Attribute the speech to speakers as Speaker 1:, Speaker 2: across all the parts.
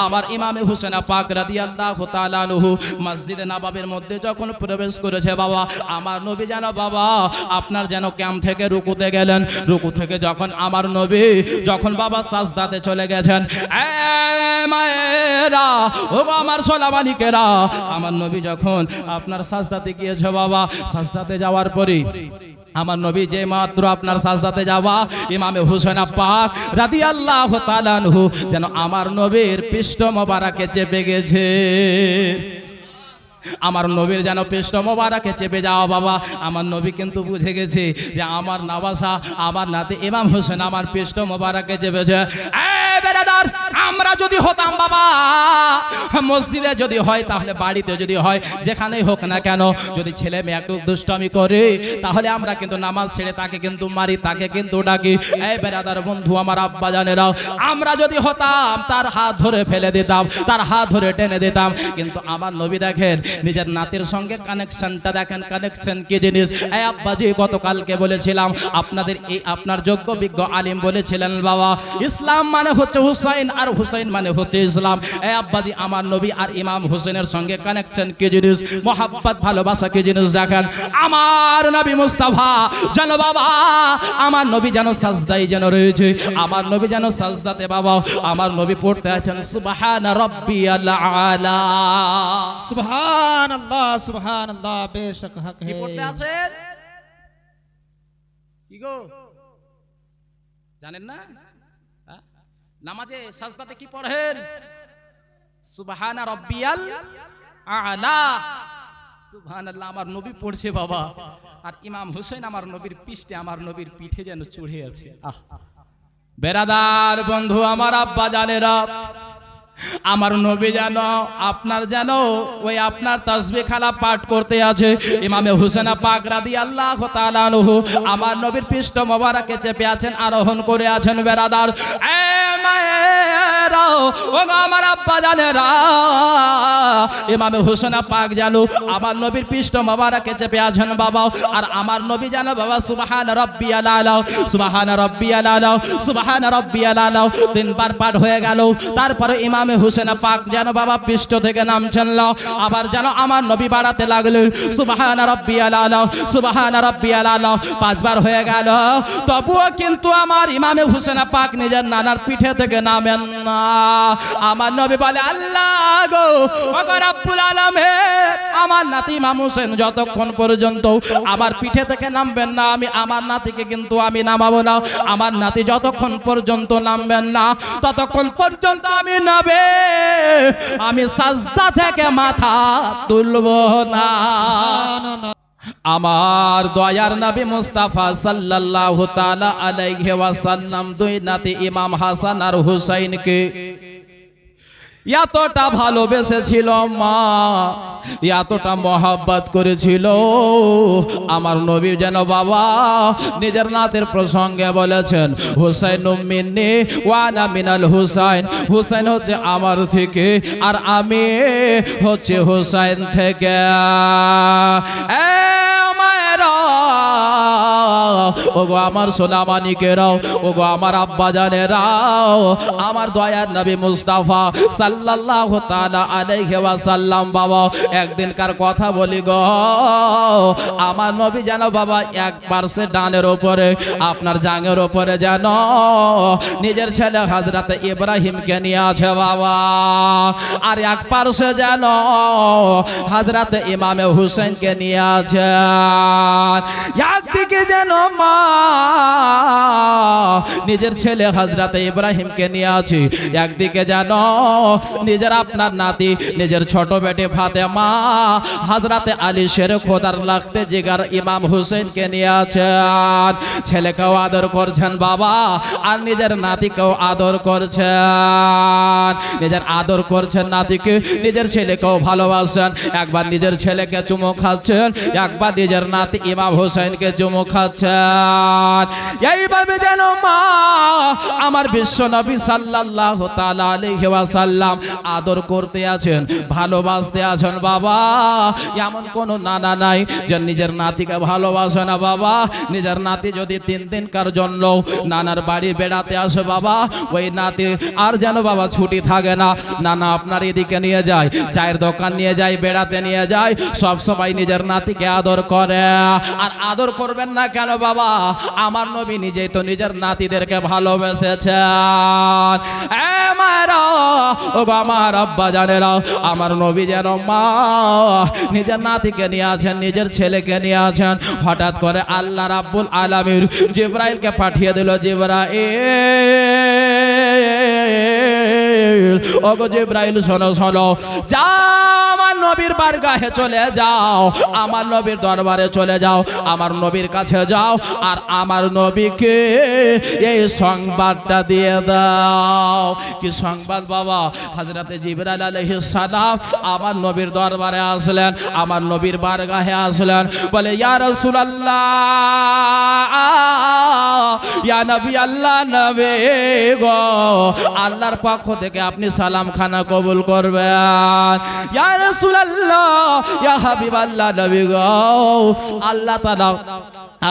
Speaker 1: আমার ইমামে হুসেন পাক রাদিয়াল্লাহু তাআলা আনহু মসজিদে নববীর মধ্যে যখন প্রবেশ করেছে বাবা, আমার নবী যেন বাবা আপনার যেন ক্যাম্প থেকে রুকুতে গেলেন, রুকু থেকে যখন আমার নবী যখন বাবা সাজদাতে চলে গেছেন, মায়েরা ও আমার সোনামানিকেরা, আমার নবী যখন আপনার সাজদাতে গিয়েছে বাবা, সাজদাতে যাওয়ার পরে আমার নবী যে মাত্র আপনার সাজদাতে যাওয়া, ইমামে হুসেন পাক রাদিয়াল্লাহু তাআলা আনহু যেন আমার নবীর পৃষ্ঠ মোবারকে চেপে গেছে। আমার নবীর যেন পৃষ্ঠ মোবারকে চেপে যাওয়া বাবা, আমার নবী কিন্তু বুঝে গেছে যে আমার নওয়াসা আমার নাতি ইমাম হোসেন আমার পৃষ্ঠ মোবারকে চেপেছে। বেরাদার, আমরা যদি হতাম বাবা মসজিদে যদি হয়, তাহলে বাড়িতে যদি হয়, যেখানেই হোক না কেন, যদি ছেলে মেয়ে একটু দুষ্টামি করে তাহলে আমরা কিন্তু নামাজ ছেড়ে তাকে কিন্তু মারি, তাকে কিন্তু ডাকি। এই বেরাদার বন্ধু আমার আব্বা জানেরাও, আমরা যদি হতাম তার হাত ধরে ফেলে দিতাম, তার হাত ধরে টেনে দিতাম। কিন্তু আমার নবী দেখেন নিজের নাতির সঙ্গে কানেকশনটা দেখেন, কানেকশন কি জিনিস। এই আব্বাজি গতকালকে বলেছিলাম আপনাদের, এই আপনার যোগ্য বিজ্ঞ আলিম বলেছিলেন বাবা ইসলাম মানে হচ্ছে হুসাইন আর হুসাইন মানে হচ্ছে ইসলাম। এই আব্বাজি আমার নবী আর ইমাম হুসেনের সঙ্গে কানেকশন কি জিনিস, মোহাব্বত ভালোবাসা কি জিনিস দেখেন। আমার নবী মুস্তাফা যেন বাবা আমার নবী যেন সাজদায় যেন রয়েছে, আমার নবী যেন সাজদাতে বাবা আমার নবী পড়তে আছেন সুবহানা রাব্বিয়াল আলা,
Speaker 2: সুবহানাল্লাহ সুবহানাল্লাহ, বেশক হক হে।
Speaker 1: কি পড়তে আছেন কি গো জানেন না? নামাজে সাজদাতে কি পড়েন? সুবহানা রাব্বিয়াল আলা, সুবহানাল্লাহ আমার নবী পড়ছে বাবা, আর ইমাম হোসেন আমার নবীর পৃষ্ঠে আমার নবীর পিঠে যেন চড়ে আছে। বেরাদার বন্ধু আমার আব্বা জানেরা, আমার নবী যেন আপনার যেন ওই আপনার তাসবিহ খালা পাঠ করতে আছে, ইমামে হুসেন পাক রাদিয়াল্লাহু তাআলা আনহু আমার নবীর পৃষ্ঠ মোবারকে চেপে আছেন, আরোহণ করে আছেন। বেরাদার এ মায়েরা ও আমার আব্বা জানেরা, ইমামে হুসেন পাক জানো আমার নবীর পৃষ্ঠ মোবারকে চেপে আছেন বাবা, আর আমার নবী জানো বাবা সুবহানা রাব্বিয়াল আলা, সুবহানা রাব্বিয়াল আলা, সুবহানা রাব্বিয়াল আলা তিনবার পাঠ হয়ে গেল। তারপরে ইমাম হুসেন পাক যেন বাবা পৃষ্ঠ থেকে নামছেন, আবার যেন আমার নবী বাড়াতে লাগলেন সুবহানা রাব্বিয়াল আলা, সুবহানা রাব্বিয়াল আলা, পাঁচবার হয়ে গেল। তবুও কিন্তু আমার ইমামে হুসেন পাক নিজের নানার পিঠে থেকে নামেন না। আমার নবী বলে আল্লাহ গো রব্বুল আলামিন, আমার নাতি ইমাম হুসেন যতক্ষণ পর্যন্ত আমার পিঠে থেকে নামবেন না, আমি আমার নাতিকে কিন্তু আমি নামাবো না। আমার নাতি যতক্ষণ পর্যন্ত নামবেন না, ততক্ষণ পর্যন্ত আমি নাবে আমি সাজদা থেকে মাথা তুলব না। আমার দয়ার নবী মুস্তাফা সাল্লাল্লাহু তাআলা আলাইহি ওয়াসাল্লাম দুই নাতি ইমাম হাসান আর হুসাইনকে এতটা ভালোবেসেছিল মা, এতটা মহব্বত করেছিল। আমার নবী যেন বাবা নিজের নাতের প্রসঙ্গে বলেছেন হুসাইন মিন্নি ওয়া আনা মিনাল হুসাইন, হুসাইন হচ্ছে আমার থেকে আর আমি হচ্ছে হুসাইন থেকে। ওগো আমার সোনামানিকেরাও, ওগো আমার আব্বা জানেরাও, আমার দয়ার নবী মুস্তাফা সাল্লাল্লাহু তাআলা আলাইহি ওয়াসাল্লাম বাবা একদিনকার কথা বলি গো, আমার নবী যেন বাবা একবার সে ডানের উপরে আপনার জাঙের উপরে যেন নিজের ছেলে হযরত ইব্রাহিমকে নিয়ে আছে বাবা, আর এক পাশে যেন হযরত ইমামে হুসাইনকে নিয়ে আছে। একদিকে যেন মা নিজের ছেলে হযরত ইব্রাহিমকে নিয়ে আছে, একদিকে যেন নিজের আপনার নাতি নিজের ছোট বেটে ফাতেমা হযরত আলী শের খোদার লাগতে জিগার ইমাম হুসেনকে নিয়ে আছেন। ছেলেকেও আদর করছেন বাবা, আর নিজের নাতিকেও আদর করছেন, নিজের আদর করছেন নাতিকে, নিজের ছেলেকেও ভালোবাসেন। একবার নিজের ছেলেকে চুমু খাচ্ছেন, একবার নিজের নাতি ইমাম হুসাইনকে চুমু খাচ্ছেন। এইভাবে যেন মা আমার বিশ্ব নবী সাল্লাল্লাহু তাআলা আলাইহি ওয়াসাল্লাম আদর করতে আছেন, ভালোবাসতে আছেন। বাবা এমন কোন নানা নাই যে নিজের নাতিকে ভালোবাসে না। বাবা নিজের নাতি যদি 3 দিনকার জন্য নানার বাড়ি বেড়াতে আসে বাবা, ওই নাতি আর যেন বাবা ছুটি থাকে না। নানা আপনার এদিকে নিয়ে যায়, চায়ের দোকান নিয়ে যায়, বেড়াতে নিয়ে যায়, সব সময় নিজের নাতিকে আদর করে। আর আদর করবেন না কেন বাবা? আমার নবী নিজেই তো নিজের নাতিদেরকে ভালোবেসেছেন। এ মায়েরা, ও গো আমার আব্বা জানেরা, আমার নবী যেন মা নিজের নাতিকে নিয়ে আছেন, নিজের ছেলেকে নিয়ে আছেন। হঠাৎ করে আল্লাহ রাব্বুল আলামিন জিবরাইলকে পাঠিয়ে দিল। জিবরাইল, ও গো জিবরাইল শোনো শোনো, যাও আমার নবীর বারগাহে চলে যাও, আমার নবীর দরবারে চলে যাও, আমার নবীর কাছে যাও, আর আমার নবীকে এই সংবাদটা দিয়ে দাও। কি সংবাদ বাবা? হযরতে জিবরাইল আলাইহিস সালাম আমার নবীর দরবারে আসলেন, আমার নবীর বারগাহে আসলেন। বলে ইয়া রাসূলুল্লাহ, ইয়া নবী আল্লাহ, নবী গো, আল্লাহর পক্ষ থেকে আপনি সালাম খানা কবুল করবেন। ইয়া রাসূলুল্লাহ, ইয়া হাবিবাল্লাহ, নবী গো, আল্লাহ তাআলা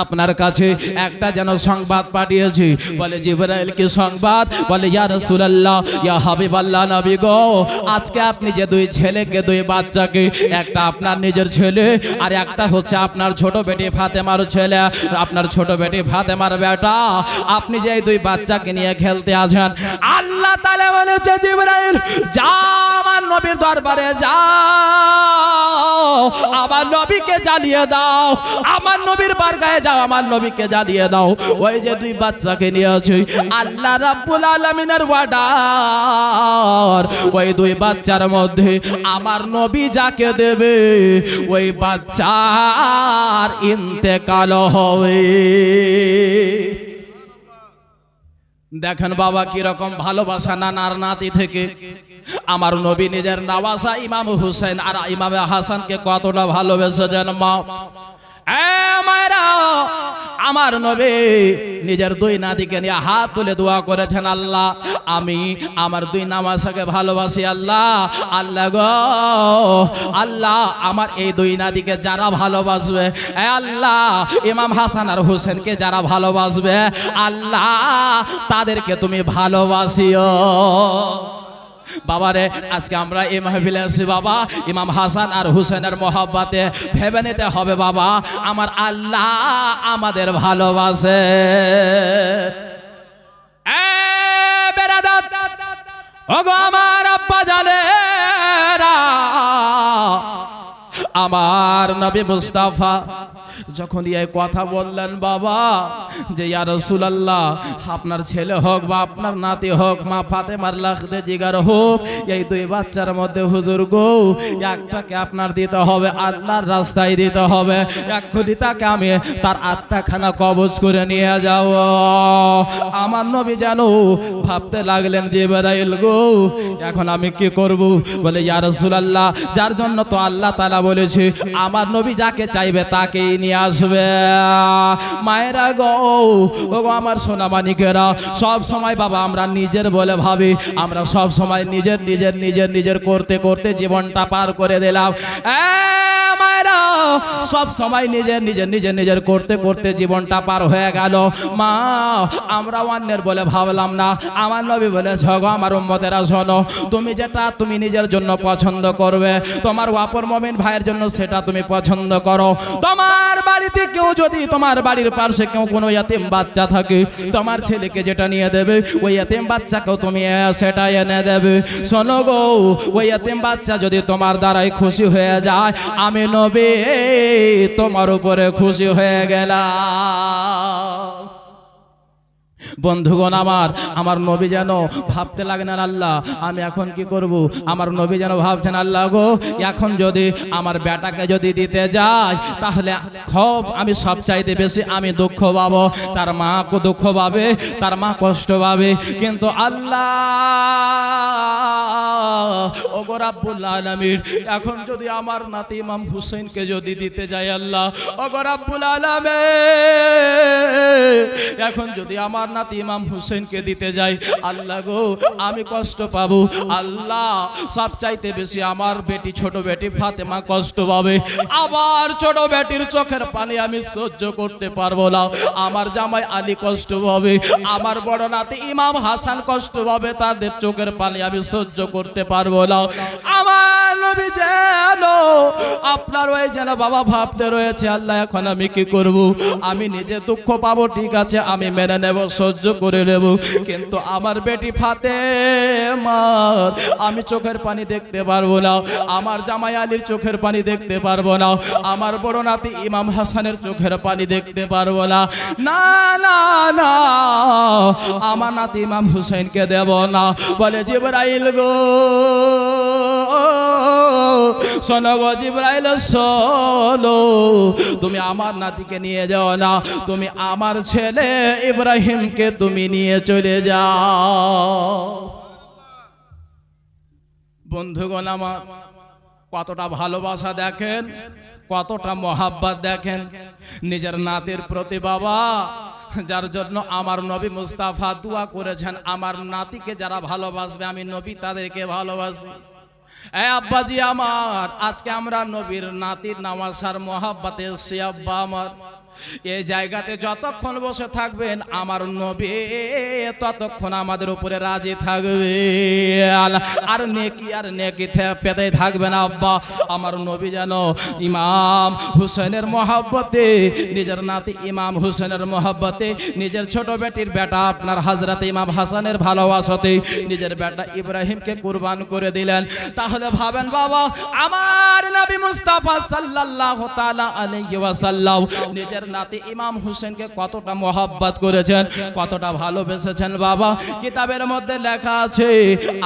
Speaker 1: আপনার কাছে একটা যেন সংবাদ পাঠিয়েছি। বলে জিবরাইল কি সংবাদ? বলে ইয়া রাসূলুল্লাহ, ইয়া হাবিবাল্লাহ, নবী গো, আজকে আপনি যে 2 ছেলেকে, 2 বাচ্চাকে, একটা আপনার নিজের ছেলে আর একটা হচ্ছে আপনার ছোট বেটি ফাতেমার ছেলে, আপনার ছোট বেটি ফাতেমার বেটা, আপনি যে এই 2 বাচ্চাকে নিয়ে খেলতে আছেন, আল্লাহ তাআলা বলেছে জিবরাইল যাও আমার নবীর দরবারে যাও, আমার নবীকে জ্বালিয়ে দাও, আমার নবীর বারগাহে যাও, আমার নবীকে জ্বালিয়ে দাও। ওই যে 2 বাচ্চাকে নিয়ে আছে, আল্লাহ রাব্বুল আলামিনের ওয়ার্ডার, ওই 2 বাচ্চার মধ্যে আমার নবী যাকে দেবে ওই বাচ্চার ইন্তেকাল হবে। দেখেন বাবা কিরকম ভালোবাসা নানার নাতি থেকে। আমার নবী নিজের নওয়াজা ইমাম হুসেন আর ইমাম হাসানকে কতটা ভালোবেসেছেন মা। আমার নবী নিজের 2 নাতিকে নিয়ে হাত তুলে দোয়া করেছেন, আল্লাহ আমি আমার 2 নামাজাকে ভালোবাসি। আল্লাহ আল্লাহ গো, আল্লাহ আমার এই 2 নাতিকে যারা ভালোবাসবে, আল্লাহ ইমাম হাসান আর হোসেনকে যারা ভালোবাসবে, আল্লাহ তাদেরকে তুমি ভালোবাসিও। বাবারে আজকে আমরা এই মাহফিলে আছি বাবা, ইমাম হাসান আর হুসেনের মহব্বতে ভেবে নিতে হবে বাবা আমার আল্লাহ আমাদের ভালোবাসে। বেরাদাত, ওগো আমার আব্বা জানেরা, আমার নবী মুস্তাফা যখন এই কথা বললেন বাবা যে ইয়া রাসূলুল্লাহ, আপনার ছেলে হোক বা আপনার নাতি হোক, মা ফাতেমার লাখদে জিগার হোক, এই 2 বাচ্চার মধ্যে হুজুর গো একটাকে আপনার দিতে হবে, আল্লাহর রাস্তায় দিতে হবে, এক্ষুনি তাকে আমি তার আত্মাখানা কবজ করে নিয়ে যাব। আমার নবী জানো ভাবতে লাগলেন জিবরাইল গো এখন আমি কি করব? বলে ইয়া রাসূলুল্লাহ, যার জন্য তো আল্লাহ তাআলা বলেছে আমার নবী যাকে চাইবে তাকেই নিয়ে আসবে। মায়েরা গো, ও গো আমার সোনা মানিকেরা, সব সময় বাবা আমরা নিজের বলে ভাবি, আমরা সব সময় নিজের নিজের নিজের নিজের করতে করতে জীবনটা পার করে দিলাম। মায়েরা সব সময় নিজের নিজের নিজের নিজের করতে করতে জীবনটা পার হয়ে গেল। মা আমরা অন্যের বলে ভাবলাম না। আমার নবী বলে ঝগো আমার উম্মতেরা শোনো, তুমি যেটা তুমি নিজের জন্য পছন্দ করবে, তোমার অপর মুমিন ভাইয়ের জন্য সেটা তুমি পছন্দ করো। তোমার বাড়িতে কেউ যদি, তোমার বাড়ির পাশে কেউ কোনো ইয়াতিম বাচ্চা থাকে, তোমার ছেলেকে যেটা নিয়ে দেবে ওই ইয়াতিম বাচ্চাকেও তুমি সেটা এনে দেবে। শোনো গো, ওই ইয়াতিম বাচ্চা যদি তোমার দ্বারাই খুশি হয়ে যায়, আমি নবী তোমার উপরে খুশি হয়ে গেলাম। বন্ধুগণ আমার নবী যেন ভাবতে লাগলেন আল্লাহ আমি এখন কি করব। আমার নবী যেন ভাবছেন আল্লাহ গো এখন যদি আমার বেটাকে যদি দিতে যাই তাহলে খুব আমি সবচাইতে বেশি আমি দুঃখ পাবো, তার মা দুঃখ পাবে, তার মা কষ্ট পাবে। কিন্তু আল্লাহ ও গো রাব্বুল আলামিন এখন যদি আমার নাতি ইমাম হুসাইনকে যদি দিতে যায় আল্লাহ, ও গো রাব্বুল আলামিন এখন যদি আমার নাতি ইমাম হুসাইনকে দিতে যাই আল্লাহ গো আমি কষ্ট পাবো আল্লাহ, সবচাইতে বেশি আমার বেটি ছোট বেটি ফাতেমা কষ্ট পাবে, আবার ছোট বেটির চোখের পানি আমি সহ্য করতে পারবো না, আমার জামাই আলী কষ্ট পাবে, আমার বড় নাতি ইমাম হাসান কষ্ট পাবে, তাদের চোখের পানি আমি সহ্য করতে পারবো না, আমার নবী যেন আপনার ওই যেন বাবা ভাবতে রয়েছে আল্লাহ এখন আমি কি করব, আমি নিজে দুঃখ পাবো ঠিক আছে আমি মেনে নেব সহ্য করে নেব, কিন্তু আমার বেটি ফাতেমার আমি চোখের পানি দেখতে পারবো না, আমার জামাই আলীর চোখের পানি দেখতে পারবো না, আমার বড় নাতি ইমাম হাসানের চোখের পানি দেখতে পারবো না, না না না আমার নাতি ইমাম হুসাইনকে দেব না। বলে জিবরাইল গো শোনো গো জিবরাইল শোনো, তুমি আমার নাতিকে নিয়ে যাও না, তুমি আমার ছেলে ইব্রাহিমকে তুমি নিয়ে চলে যাও। বন্ধুগণ আমার কতটা ভালোবাসা দেখেন, কতটা মহাব্বত দেখেন নিজের নাতির প্রতি বাবা, যার জন্য আমার নবী মুস্তাফা দোয়া করেছেন আমার নাতিকে যারা ভালোবাসবে আমি নবী তাদেরকে ভালোবাসি। এ আব্বাজি আমার আজকে আমরা নবীর নাতির নামাজার মহাব্বতে এসেছি আব্বা আমার, এই জায়গাতে যতক্ষণ বসে থাকবেন আমার নবী ততক্ষণ আমাদের উপরে রাজি থাকবে, আর নেকি পেতে থাকবে না আব্বা। আমার নবী যেন ইমাম হুসেনের মহব্বতে, নিজের নাতি ইমাম হুসেনের মহব্বতে, নিজের ছোট বেটির বেটা আপনার হযরত ইমাম হাসানের ভালোবাসাতে নিজের বেটা ইব্রাহিমকে কুরবান করে দিলেন। তাহলে ভাবেন বাবা আমার নবী মুস্তাফা সাল্লাল্লাহু তাআলা আলাইহি ওয়াসাল্লাম নিজের নাতি ইমাম হুসেনকে কতটা মহব্বত করেছেন, কতটা ভালোবেসেছেন বাবা। কিতাবের মধ্যে লেখা আছে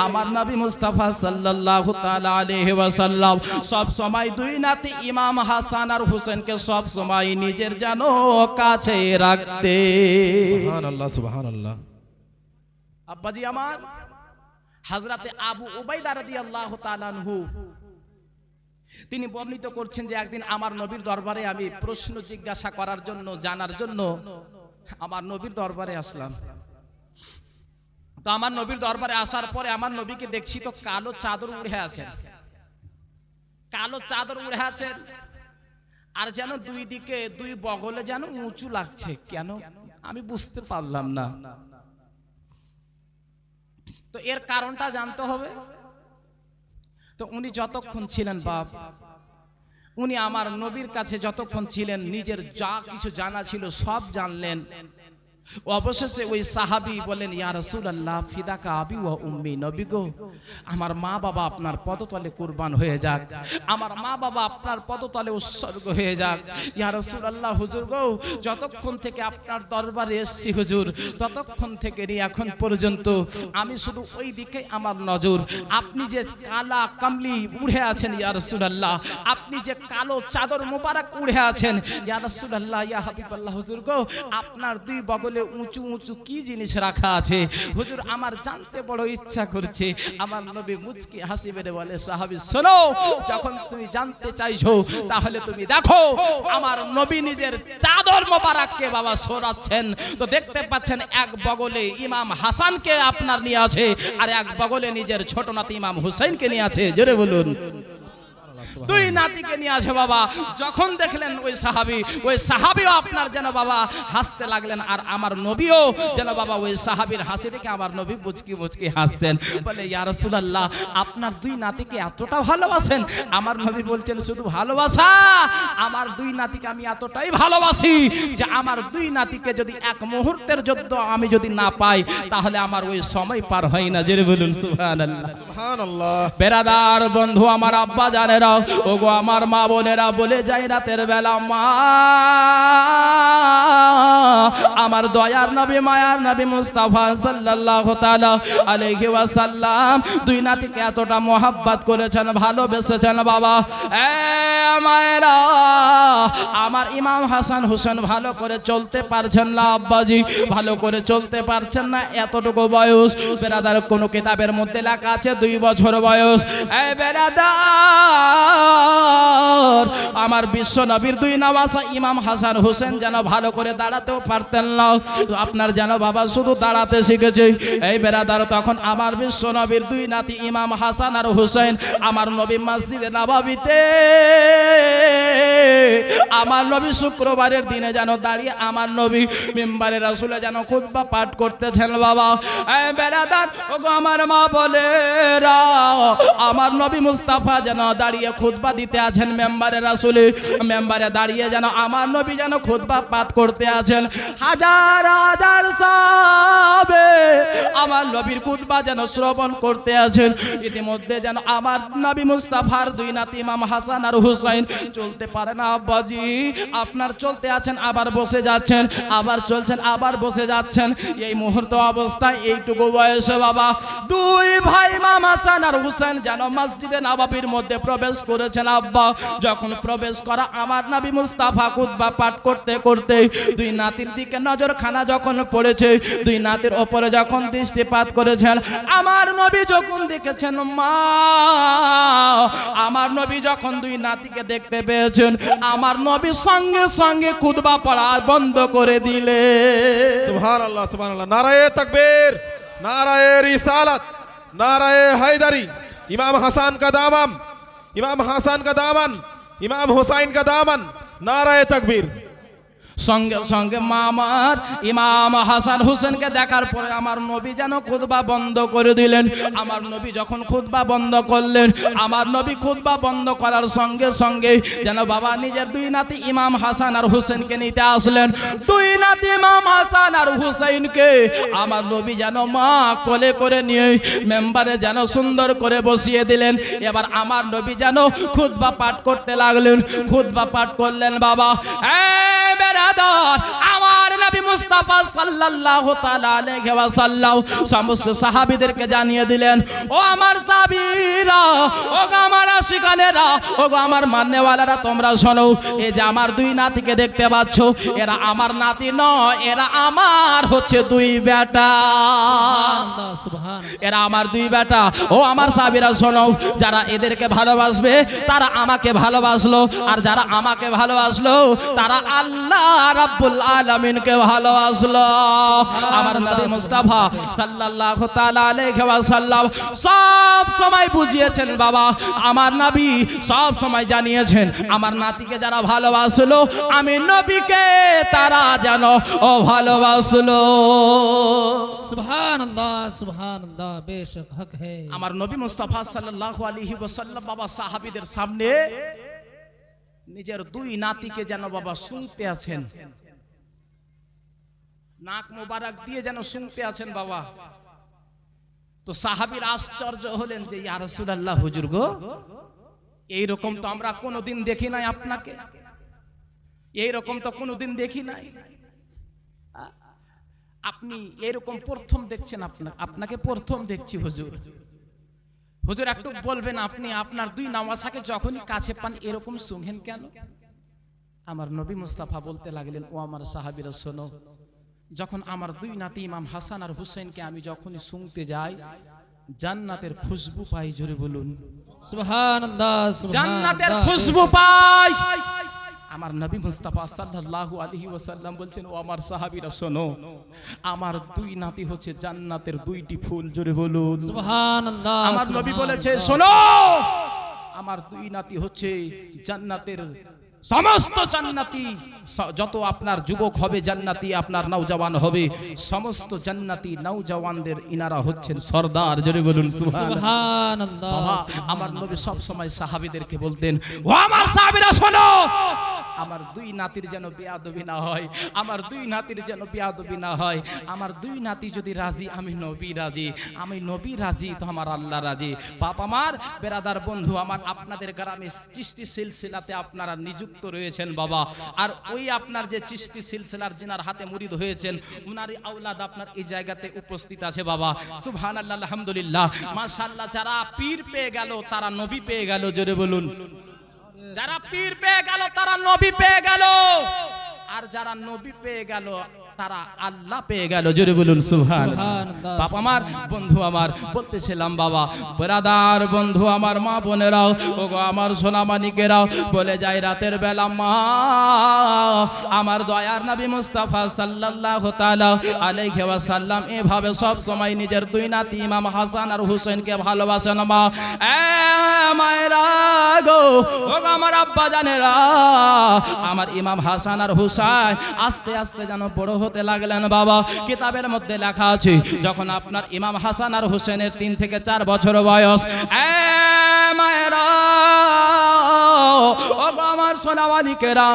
Speaker 1: আমার নবী মুস্তাফা সাল্লাল্লাহু তাআলা আলাইহি ওয়াসাল্লাম সব সময় দুই নাতি ইমাম হাসান আর হুসেনকে সব সময় নিজের যেন কাছে রাখতে।
Speaker 3: সুবহানাল্লাহ সুবহানাল্লাহ।
Speaker 1: আব্বাজি আমার হযরতে আবু উবাইদা রাদিয়াল্লাহু তাআলা আনহু তিনি বর্ণিত করছেন যে একদিন আমার নবীর দরবারে আমি প্রশ্ন জিজ্ঞাসা করার জন্য জানার জন্য আমার নবীর দরবারে আসলাম। তো আমার নবীর দরবারে আসার পরে আমার নবীকে দেখছি তো কালো চাদর উড়ে আছেন, কালো চাদর উড়ে আছেন, আর যেন দুই দিকে দুই বগলে যেন উঁচু লাগছে, কেন আমি বুঝতে পারলাম না। তো এর কারণটা জানতে হবে। তো উনি যতক্ষণ ছিলেন বাপ, উনি আমার নবীর কাছে যতক্ষণ ছিলেন নিজের যা কিছু জানা ছিল সব জানলেন। অবশেষে ওই সাহাবী বলেন ইয়া রাসূলুল্লাহ ফিদাকা আবি ওয়া উম্মি, নবী গো আমার মা বাবা আপনার পদতলে কুরবান হয়ে যাক, আমার মা বাবা আপনার পদতলে উৎসর্গ হয়ে যাক। ইয়া রাসূলুল্লাহ হুজুর গো যতক্ষণ থেকে আপনার দরবারে এসেছি হুজুর ততক্ষণ থেকে নিয়ে এখন পর্যন্ত আমি শুধু ওই দিকে আমার নজর, আপনি যে কালা কামলি উড়ে আছেন ইয়া রাসূলুল্লাহ, আপনি যে কালো চাদর মোবারক উড়ে আছেন ইয়া রাসূলুল্লাহ ইয়া হাবিবাল্লাহ, হুজুর গো আপনার দুই বগলে উঁচু উঁচু কি জিনিস রাখা আছে হুজুর আমার জানতে বড় ইচ্ছা করছে। আমার নবী মুচকি হাসি মেরে বলে সাহাবী শোনো, যখন তুমি জানতে চাইছো তাহলে তুমি দেখো আমার নবী নিজের চাদর মোবারককে বাবা সরাচ্ছেন। তো দেখতে পাচ্ছেন এক বগলে ইমাম হাসানকে আপনার নিয়ে আছে আর এক বগলে নিজের ছোট নাতি ইমাম হুসাইনকে নিয়ে আছে, জোরে বলুন। দুই নাতিকে নিয়ে আসে বাবা। যখন দেখলেন ওই সাহাবীও আপনার যেন বাবা হাসতে লাগলেন, আর আমার নবীও যেন বাবা ওই সাহাবীর হাসি দেখে আমার নবী মুচকি মুচকি হাসছেন। বলে ইয়া রাসূলুল্লাহ আপনার দুই নাতিকে এতটা ভালোবাসেন? আমার নবী বলছেন শুধু ভালোবাসা, আমার দুই নাতিকে আমি এতটাই ভালোবাসি যে আমার দুই নাতিকে যদি এক মুহূর্তের জন্য আমি যদি না পাই তাহলে আমার ওই সময় পার হয় না, জোরে বলুন সুবহানাল্লাহ
Speaker 3: সুবহানাল্লাহ।
Speaker 1: বেরাদার বন্ধু আমার আব্বা জানেরা ওগো আমার মা বোনেরা বলে যাই রাতের বেলা মা আমার দয়ার নবী মায়ার নবী মুস্তাফা সাল্লাল্লাহু তাআলা আলাইহি ওয়াসাল্লাম দুই নাতিকে এতটা মোহাব্বত করেছেন, ভালোবেসেছেন বাবা। এ মায়েরা, আমার ইমাম হাসান হোসেন ভালো করে চলতে পারছেন না আব্বাজি, ভালো করে চলতে পারছেন না, এতটুকু বয়স। বেরাদার কোন কিতাবের মধ্যে লেখা আছে 2 বছর বয়স। এই বেরাদার, আমার বিশ্ব নবীর 2 নওয়াসা ইমাম হাসান হোসেন যেন ভালো করে দাঁড়াতেও পারতেন না, আপনার যেন বাবা শুধু দাঁড়াতে শিখেছে। এই বেরাদার, তখন আমার বিশ্ব নবীর 2 নাতি ইমাম হাসান আর হোসেন আমার নবী মসজিদে নববীতে আমার নবী শুক্রবারের দিনে যেন দাঁড়িয়ে আমার নবী মিম্বারে রাসূলে যেন খুতবা পাঠ করতেছেন বাবা। এই বেরাদার, ওগো আমার মা বলে আমার নবী মুস্তাফা যেন দাঁড়িয়ে খুতবা দিতে আছেন মেম্বারে রাসূলে, মেম্বারে দাঁড়িয়ে যেন আমার নবী যেন খুতবা পাঠ করতে আছেন। হাজার হাজার সাহাবে আমার নবীর খুতবা যেন শ্রবণ করতে আছেন। ইতিমধ্যে যেন আমার নবী মুস্তাফার 2 নাতি ইমাম হাসান আর হুসাইন চলতে পারে না আব্বাজি, আপনার চলতে আছেন আবার বসে যাচ্ছেন, আবার চলছেন আবার বসে যাচ্ছেন। এই মুহূর্ত অবস্থায় এইটুকু বয়সে বাবা 2 ভাই ইমাম হাসান আর হুসাইন যেন মসজিদে নববীর মধ্যে প্রবেশ করেছেন আব্বা। যখন প্রবেশ করা আমার নবী মুস্তাফা খুতবা পাঠ করতে করতে 2 নাতির দিকে নজরখানা যখন পড়েছে, 2 নাতির ওপরে যখন দৃষ্টিপাত করেছেন, আমার নবী যখন দেখেছেন মা, আমার নবী যখন 2 নাতিকে দেখতে পেয়েছেন, আমার নবী সঙ্গে সঙ্গে খুতবা পড়া বন্ধ করে দিলে।
Speaker 3: সুবহানাল্লাহ সুবহানাল্লাহ। নারায়ে তাকবীর, নারায়ে রিসালাত, নারায়ে হায়দারি। ইমাম হাসান কা দামান, ইমাম হাসান কা দামান, ইমাম হুসাইন কা দামান। নারায়ে তাকবীর।
Speaker 1: সঙ্গে সঙ্গে মামার ইমাম হাসান হোসেনকে দেখার পরে আমার নবী যেন খুতবা বন্ধ করে দিলেন। আমার নবী যখন খুতবা বন্ধ করলেন, আমার নবী খুতবা বন্ধ করার সঙ্গে সঙ্গে যেন বাবা নিজের 2 নাতি ইমাম হাসান আর হোসেনকে নিতে আসলেন। 2 নাতি ইমাম হাসান আর হোসেনকে আমার নবী যেন মা কোলে করে নিয়ে মেম্বারে যেন সুন্দর করে বসিয়ে দিলেন। এবার আমার নবী যেন খুতবা পাঠ করতে লাগলেন। খুতবা পাঠ করলেন বাবা। আমার নবী মুস্তাফা সাল্লাল্লাহু তাআলা আলাইহি ওয়াসাল্লাম সমস্ত সাহাবীদেরকে জানিয়ে দিলেন, ও আমার সাহাবীরা, ও আমার আশিকানেরা, ও আমার মাননেওয়ালারা, তোমরা শোনো, এই যে আমার 2 নাতিকে দেখতে পাচ্ছ, এরা আমার নাতি নয়, এরা আমার হচ্ছে 2 বেটা।
Speaker 2: সুবহানাল্লাহ, সুবহানাল্লাহ।
Speaker 1: এরা আমার 2 বেটা। ও আমার সাহাবীরা শোনো, যারা এদেরকে ভালোবাসবে তারা আমাকে ভালোবাসলো, আর যারা আমাকে ভালোবাসলো তারা আল্লাহ রাব্বুল আলামিনকে ভালোবাসলো। আমার নবী মুস্তাফা সাল্লাল্লাহু তাআলা আলাইহি ওয়াসাল্লাম সব সময় বুঝিয়েছেন বাবা, আমার নবী সব সময় জানিয়েছেন, আমার নাতিকে যারা ভালোবাসলো আমি নবীকে তারা যেন ও ভালোবাসলো।
Speaker 2: সুবহানাল্লাহ, সুবহানাল্লাহ, বেশক হক है।
Speaker 1: আমার নবী মুস্তাফা সাল্লাল্লাহু আলাইহি ওয়াসাল্লাম বাবা সাহাবীদের সামনে নিজের 2 নাতিকে যেন বাবা শুনতে আছেন, নাক মোবারক দিয়ে যেন শুনতে আছেন বাবা। তো সাহাবীর আশ্চর্য হলেন যে ইয়া রাসূলুল্লাহ, হুজুর গো, এইরকম তো আমরা কোনোদিন দেখি নাই আপনাকে, এইরকম তো কোনোদিন দেখি নাই, আপনি এরকম প্রথম দেখছেন, আপনাকে প্রথম দেখছি হুজুর। হুজুর একটু বলবেন, আপনি আপনার 2 নওয়াসাকে যখনই কাছে পান এরকম শুনেন কেন? আমার নবী মুস্তাফা বলতে লাগলেন, ও আমার সাহাবীরা শোনো, যখন আমার 2 নাতি ইমাম হাসান আর হুসাইনকে আমি যখনই শুনতে যাই, জান্নাতের খুশবু পাই। জোরে বলুন
Speaker 2: সুবহানাল্লাহ,
Speaker 1: জান্নাতের খুশবু পাই। আমার নবী মুস্তাফা সাল্লাল্লাহু আলাইহি ওয়াসাল্লাম বলছেন, ও আমার সাহাবীরা শোনো, আমার 2 নাতি হচ্ছে জান্নাতের 2টি ফুল। জোরে বলুন
Speaker 2: সুবহানাল্লাহ।
Speaker 1: আমার নবী বলেছে, শোনো, আমার 2 নাতি হচ্ছে জান্নাতের সমস্ত জান্নাতি, যত আপনার যুবক হবে জান্নাতি, আপনার নওজওয়ান হবে, সমস্ত জান্নাতি নওজওয়ানদের ইনারা হচ্ছেন সরদার। জোরে বলুন সুবহানাল্লাহ। বাবা, আমার নবী সব সময় সাহাবীদেরকে বলতেন, ও আমার সাহাবীরা শোনো, আমার দুই নাতির যেন বেয়াদবি না হয়, আমার দুই নাতির যেন বেয়াদবি না হয়। আমার দুই নাতি যদি রাজি, আমি নবী রাজি, আমি নবী রাজি তো আমার আল্লাহ রাজি। বাপ আমার, বেরাদার বন্ধু আমার, আপনাদের গ্রামে চিশতি সিলসিলাতে আপনারা নিযুক্ত রয়েছেন বাবা। আর ওই আপনার যে চিশতি সিলসিলার যিনার হাতে মুরিদ হয়েছেন, উনারই আওলাদ আপনার এই জায়গাতে উপস্থিত আছে বাবা। সুবহানাল্লাহ, আলহামদুলিল্লাহ, মাশাআল্লাহ। যারা পীর পেয়ে গেল তারা নবী পেয়ে গেল, জোরে বলুন। যারা পীর পেয়ে গেল তারা নবী পেয়ে গেল, আর যারা নবী পেয়ে গেল তারা আল্লাহ পেয়ে গেল, জোরে বলুন সুবহানাল্লাহ। বাপ আমার, বন্ধু আমার, বলতেছিলাম বাবা, ব্রাদার বন্ধু আমার, মা বোনেরাও, ওগো আমার সোনামানিকেরাও, বলে যাই রাতের বেলা মা আমার দয়ার নবী মুস্তাফা সাল্লাল্লাহু তাআলা আলাইহি ওয়াসাল্লাম এভাবে সব সময় নিজের দুই নাতি ইমাম হাসান আর হুসাইনকে ভালোবাসেন মা। এ মায়েরা গো, ওগো আমার আব্বা জানেরা, আমার ইমাম হাসান আর হুসাইন আস্তে আস্তে যেন বড় হতে লাগলেন বাবা। কিতাবের মধ্যে লেখা আছে যখন আপনার ইমাম হাসান আর হুসেনের 3 থেকে 4 বছর বয়স, মায়েরা আমার সোনামানিকেরা,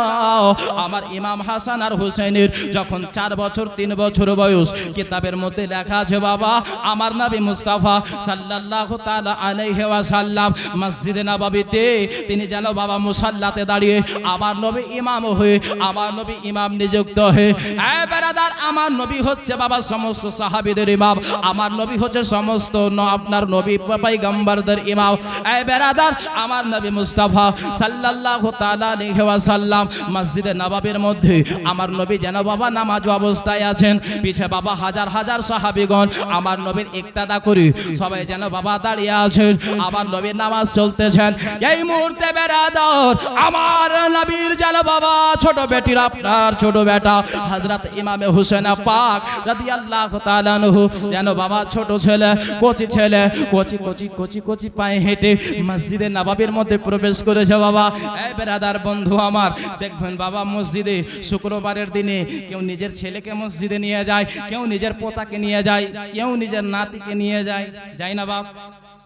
Speaker 1: আমার ইমাম হাসান আর হুসেনের যখন 4 বছর 3 বছর বয়স, কিতাবের মধ্যে লেখা আছে বাবা, আমার নবী মুস্তাফা সাল্লাল্লাহু তাআলা আলাইহি ওয়াসাল্লাম মসজিদে নববীতে তিনি যেন বাবা মুসাল্লাতে দাঁড়িয়ে আমার নবী ইমাম হয়ে, আমার নবী ইমাম নিযুক্ত হয়ে। বেরাদার, আমার নবী হচ্ছে বাবা সমস্ত সাহাবীদের ইমাম, আমার নবী হচ্ছে সমস্ত আপনার নবী পয়গম্বরদের ইমাম। বেরাদার, আমার নবী মুস্তাফা সাল্লাল্লাহু তাআলা আলাইহি ওয়াসাল্লাম মসজিদে নববীর মধ্যে আমার নবী যেন বাবা নামাজ অবস্থায় আছেন, পিছে বাবা হাজার হাজার সাহাবীগণ আমার নবীর ইক্তাদা করে সবাই যেন বাবা দাঁড়িয়ে আছেন, আমার নবীর নামাজ চলতেছেন। এই মুহূর্তে বেরাদার, আমার নবীর যেন বাবা ছোট বেটির আপনার ছোট বেটা হযরত ইমামে হুসেন পাক রাদিয়াল্লাহু তাআলা আনহু যেন বাবা ছোট ছেলে, কচি ছেলে, কচি কচি কচি কচি পায়ে হেঁটে মসজিদে নববীর মধ্যে প্রবেশ করেছে বাবা। এই বেরাদার বন্ধু আমার, দেখবেন বাবা মসজিদে শুক্রবারের দিনে কেউ নিজের ছেলেকে মসজিদে নিয়ে যায়, কেউ নিজের পোতাকে নিয়ে যায়, কেউ নিজের নাতিকে নিয়ে যায়, যায় না বাপ?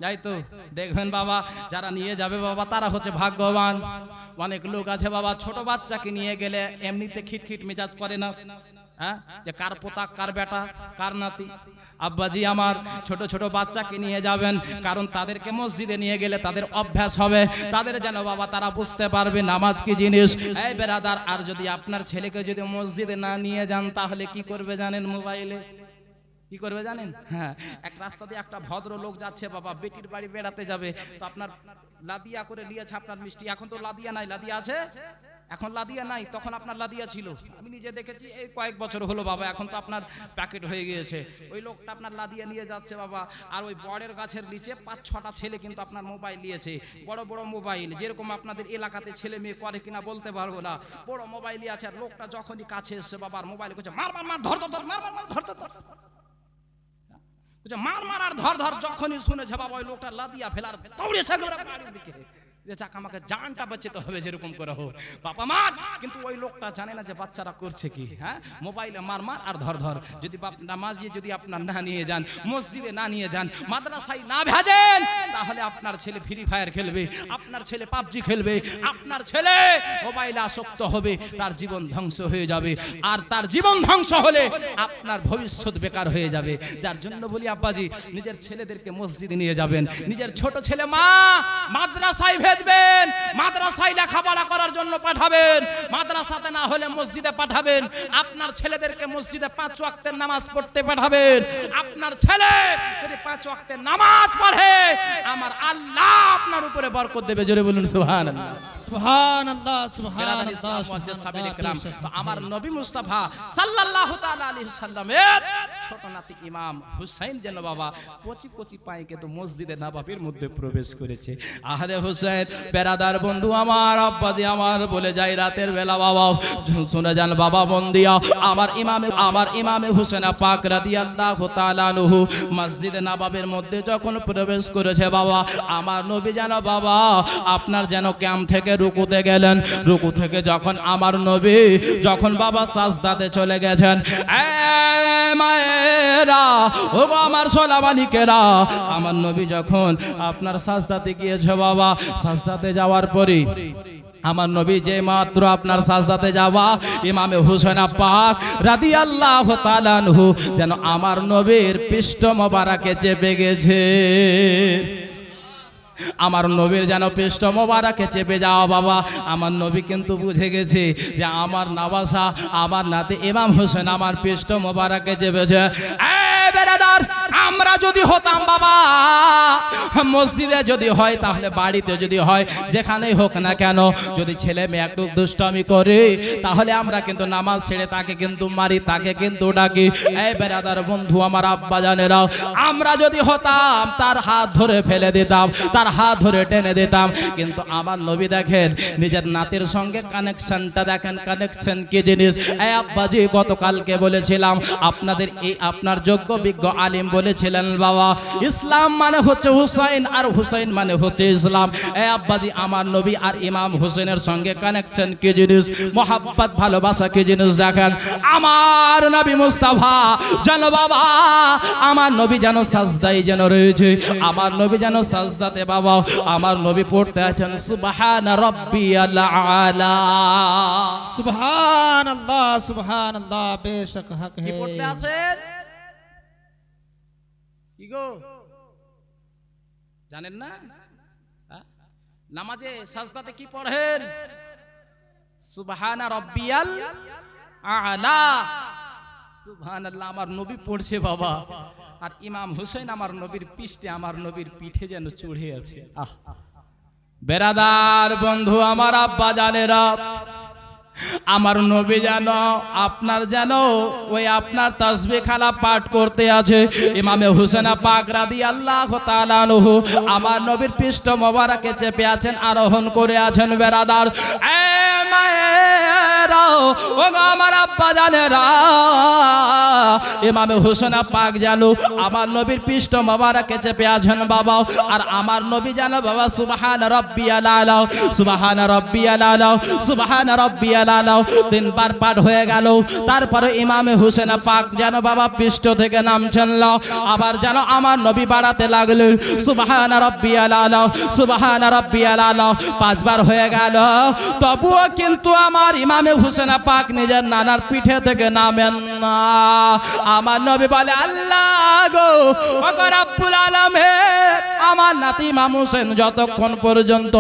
Speaker 1: যাই তো। দেখবেন বাবা, যারা নিয়ে যাবে বাবা তারা হচ্ছে ভাগ্যবান। অনেক লোক আছে বাবা ছোট বাচ্চাকে নিয়ে গেলে এমনিতে খিটখিট মেজাজ করে না, হ্যাঁ, যে কার পোতা, কার বেটা, কার নাতি। আব্বাজি আমার, ছোট ছোট বাচ্চাকে নিয়ে যাবেন, কারণ তাদেরকে মসজিদে নিয়ে গেলে তাদের অভ্যাস হবে, তাদের যেন বাবা তারা বুঝতে পারবে নামাজ কি জিনিস। এই বেরাদার, আর যদি আপনার ছেলেকে যদি মসজিদে না নিয়ে যান তাহলে কি করবে জানেন? মোবাইলে কি করবে জানেন? হ্যাঁ, এক রাস্তা দিয়ে একটা ভদ্র লোক যাচ্ছে বাবা, বেটির বাড়ি বেড়াতে যাবে, তো আপনার লাদিয়া করে নিয়েছে আপনার মিষ্টি। এখন তো লাদিয়া নাই, লাদিয়া আছে? এখন লাদিয়া নাই, তখন আপনার লাদিয়া ছিল। আমি নিজে দেখেছি, এই কয়েক বছর হলো বাবা, এখন তো আপনার প্যাকেট হয়ে গিয়েছে। ওই লোকটা আপনার লাদিয়া নিয়ে যাচ্ছে বাবা, আর ওই বড়ের গাছের নিচে 5-6টা ছেলে কিন্তু আপনার মোবাইল নিয়েছে, বড় বড় মোবাইল, যেরকম আপনাদের এলাকাতে ছেলে মেয়ে করে কিনা বলতে পারবো না, বড় মোবাইলই আছে। আর লোকটা যখনই কাছে এসছে বাবার মোবাইল করছে মার মার মার, ধর ধর ধর, মার মার মার, ধর ধর ধর, মার মার আর ধর ধর। যখনই শুনেছে বাবা ওই লোকটা লাদিয়া ফেলার দৌড়েছে বাড়ির দিকে, যে যাক আমাকে জানটা বাঁচাতে হবে যেরকম করে হোক বাবা মার। কিন্তু ওই লোকটা জানে না যে বাচ্চারা করছে কি। হ্যাঁ, মোবাইলে মার মার আর ধর ধর। যদি নামাজে যদি আপনার না নিয়ে যান, মসজিদে না নিয়ে যান, মাদ্রাসায় না ভেজেন, তাহলে আপনার ছেলে ফ্রি ফায়ার খেলবে, আপনার ছেলে পাবজি খেলবে, আপনার ছেলে মোবাইলে আসক্ত হবে, তার জীবন ধ্বংস হয়ে যাবে। আর তার জীবন ধ্বংস হলে আপনার ভবিষ্যৎ বেকার হয়ে যাবে। যার জন্য বলি আব্বাজি, নিজের ছেলেদেরকে মসজিদে নিয়ে যাবেন, নিজের ছোট ছেলে মা মাদ্রাসায় ভেজবেন, মাদ্রাসায় লেখাপড়া করার জন্য পাঠাবেন, মাদ্রাসাতে না হলে মসজিদে পাঠাবেন। আপনার ছেলেদেরকে মসজিদে 5 ওয়াক্তের নামাজ পড়তে পাঠাবেন। আপনার ছেলে যদি 5 ওয়াক্তের নামাজ পড়ে, আমার আল্লাহ আপনার উপরে বরকত দেবে। জোরে বলুন সুবহানাল্লাহ।
Speaker 2: সুবহানাল্লাহ, সুবহানাল্লাহ।
Speaker 1: তো আমার নবী মুস্তাফা সাল্লাল্লাহু তাআলা আলাইহি সাল্লামের ছোট নাতি ইমাম হুসাইন যেন বাবা কচি কচি পায়ে কিন্তু মসজিদে নববীর মধ্যে প্রবেশ করেছে। আরে হুসাইন, বেরাদার বন্ধু আমার, আব্বাজি আমার, বলে যাই রাতের বেলা বাবা শুনে যান বাবা বন্দিয়া, আমার ইমামে হুসেন পাক রাদিয়াল্লাহু তাআলা আনহু মসজিদে নববীর মধ্যে যখন প্রবেশ করেছে বাবা, আমার নবী যেন বাবা আপনার যেন ক্যাম্প থেকে রুকুতে গেলেন, রুকু থেকে যখন আমার নবী যখন বাবা সাজদাতে চলে গেছেন, এ মায়েরা ও গো আমার সোনামানিকেরা, আমার নবী যখন আপনার সাজদাতে গিয়েছে বাবা, সাজদাতে যাওয়ার পরে আমার নবী যে মাত্র আপনার সাজদাতে যাওয়া, ইমামে হুসাইন পাক রাদিয়াল্লাহু তাআলা আনহু যেন আমার নবীর পৃষ্ঠ মোবারকে চেপে গেছে। আমার নবীর যেন পৃষ্ঠ মোবারকে চেপে যাওয়া বাবা, আমার নবী কিন্তু বুঝে গেছে যে আমার নওয়াসা, আমার নাতি ইমাম হোসেন আমার পৃষ্ঠ মোবারকে চেপেছে। বেরাদার, আমরা যদি হতাম বাবা, মসজিদে যদি হয়, তাহলে বাড়িতে যদি হয়, যেখানেই হোক না কেন, যদি ছেলে মেয়ে একটু দুষ্টামি করে, তাহলে আমরা কিন্তু নামাজ ছেড়ে তাকে কিন্তু মারি, তাকে কিন্তু ডাকি। এই বেরাদার বন্ধু আমার আব্বা জানেরাও, আমরা যদি হতাম তার হাত ধরে ফেলে দিতাম, তার হাত ধরে টেনে দিতাম। কিন্তু আমার নবী দেখেন নিজের নাতির সঙ্গে কানেকশনটা দেখেন, কানেকশন কি জিনিস। এই আব্বাজি গতকালকে বলেছিলাম আপনাদের, এই আপনার যোগ্য বিজ্ঞ আলিম বলেছিলেন বাবা, ইসলাম মানে হচ্ছে হুসাইন আর হুসাইন মানে হচ্ছে ইসলাম। এই আব্বাজি আমার নবী আর ইমাম হুসেনের সঙ্গে কানেকশন কি জিনিস, মোহাব্বত ভালোবাসা কি জিনিস দেখেন। আমার নবী মুস্তাফা যেন বাবা, আমার নবী যেন সাজদায় যেন রয়েছে, আমার নবী যেন সাজদাতে বাবা, আমার নবী পড়তে আছেন সুবহানা রাব্বিয়াল আলা।
Speaker 2: সুবহানাল্লাহ সুবহানাল্লাহ, বেশক হক
Speaker 1: কি
Speaker 2: হে।
Speaker 1: পড়তে আছেন? কি গো জানেন না? নামাজে সাজদাতে কি পড়েন? সুবহানা রাব্বিয়াল আলা। সুবহানাল্লাহ, আমার নবী পড়ছে বাবা, আর ইমাম হুসাইন আমার নবীর পৃষ্ঠে, আমার নবীর পিঠে যেন চড়ে আছে। বেরাদার বন্ধু আমার আব্বা জানেরা, আমার নবী যেন আপনার যেন ওই আপনার তাসবিহ খানা পাঠ করতে আছে, ইমামে হুসেন পাক রাদিয়াল্লাহু তাআলা আনহু আমার নবীর পৃষ্ঠ মোবারকে চেপে আছেন, আরোহণ করে আছেন। বেরাদার এ মায়েরা ও আমার আব্বা জানেরা, ইমামে হুসেন পাক যেন আমার নবীর পৃষ্ঠ মোবারকে চেপে আছেন বাবা, আর আমার নবী যেন বাবা সুবহান রাব্বিয়াল আলা, সুবহান রাব্বিয়াল আলা, সুবহান রাব্বিয়াল আলা তিনবার পাঠ হয়ে গেল। তারপরে ইমামে হুসেন পাক যেন বাবা পৃষ্ঠ থেকে নামছেন, আবার যেন আমার নবী বাড়াতে লাগলেন সুবহান রাব্বিয়াল আলা, সুবহান রাব্বিয়াল আলা, পাঁচবার হয়ে গেল। তবুও কিন্তু আমার ইমামে হুসেন পাক নিজের নানার পিঠে থেকে নামেন না। আমার নবী বলে, আল্লাহ গো ও রব্বুল আলামিন, আমার নাতি ইমাম হুসেন যতক্ষণ পর্যন্ত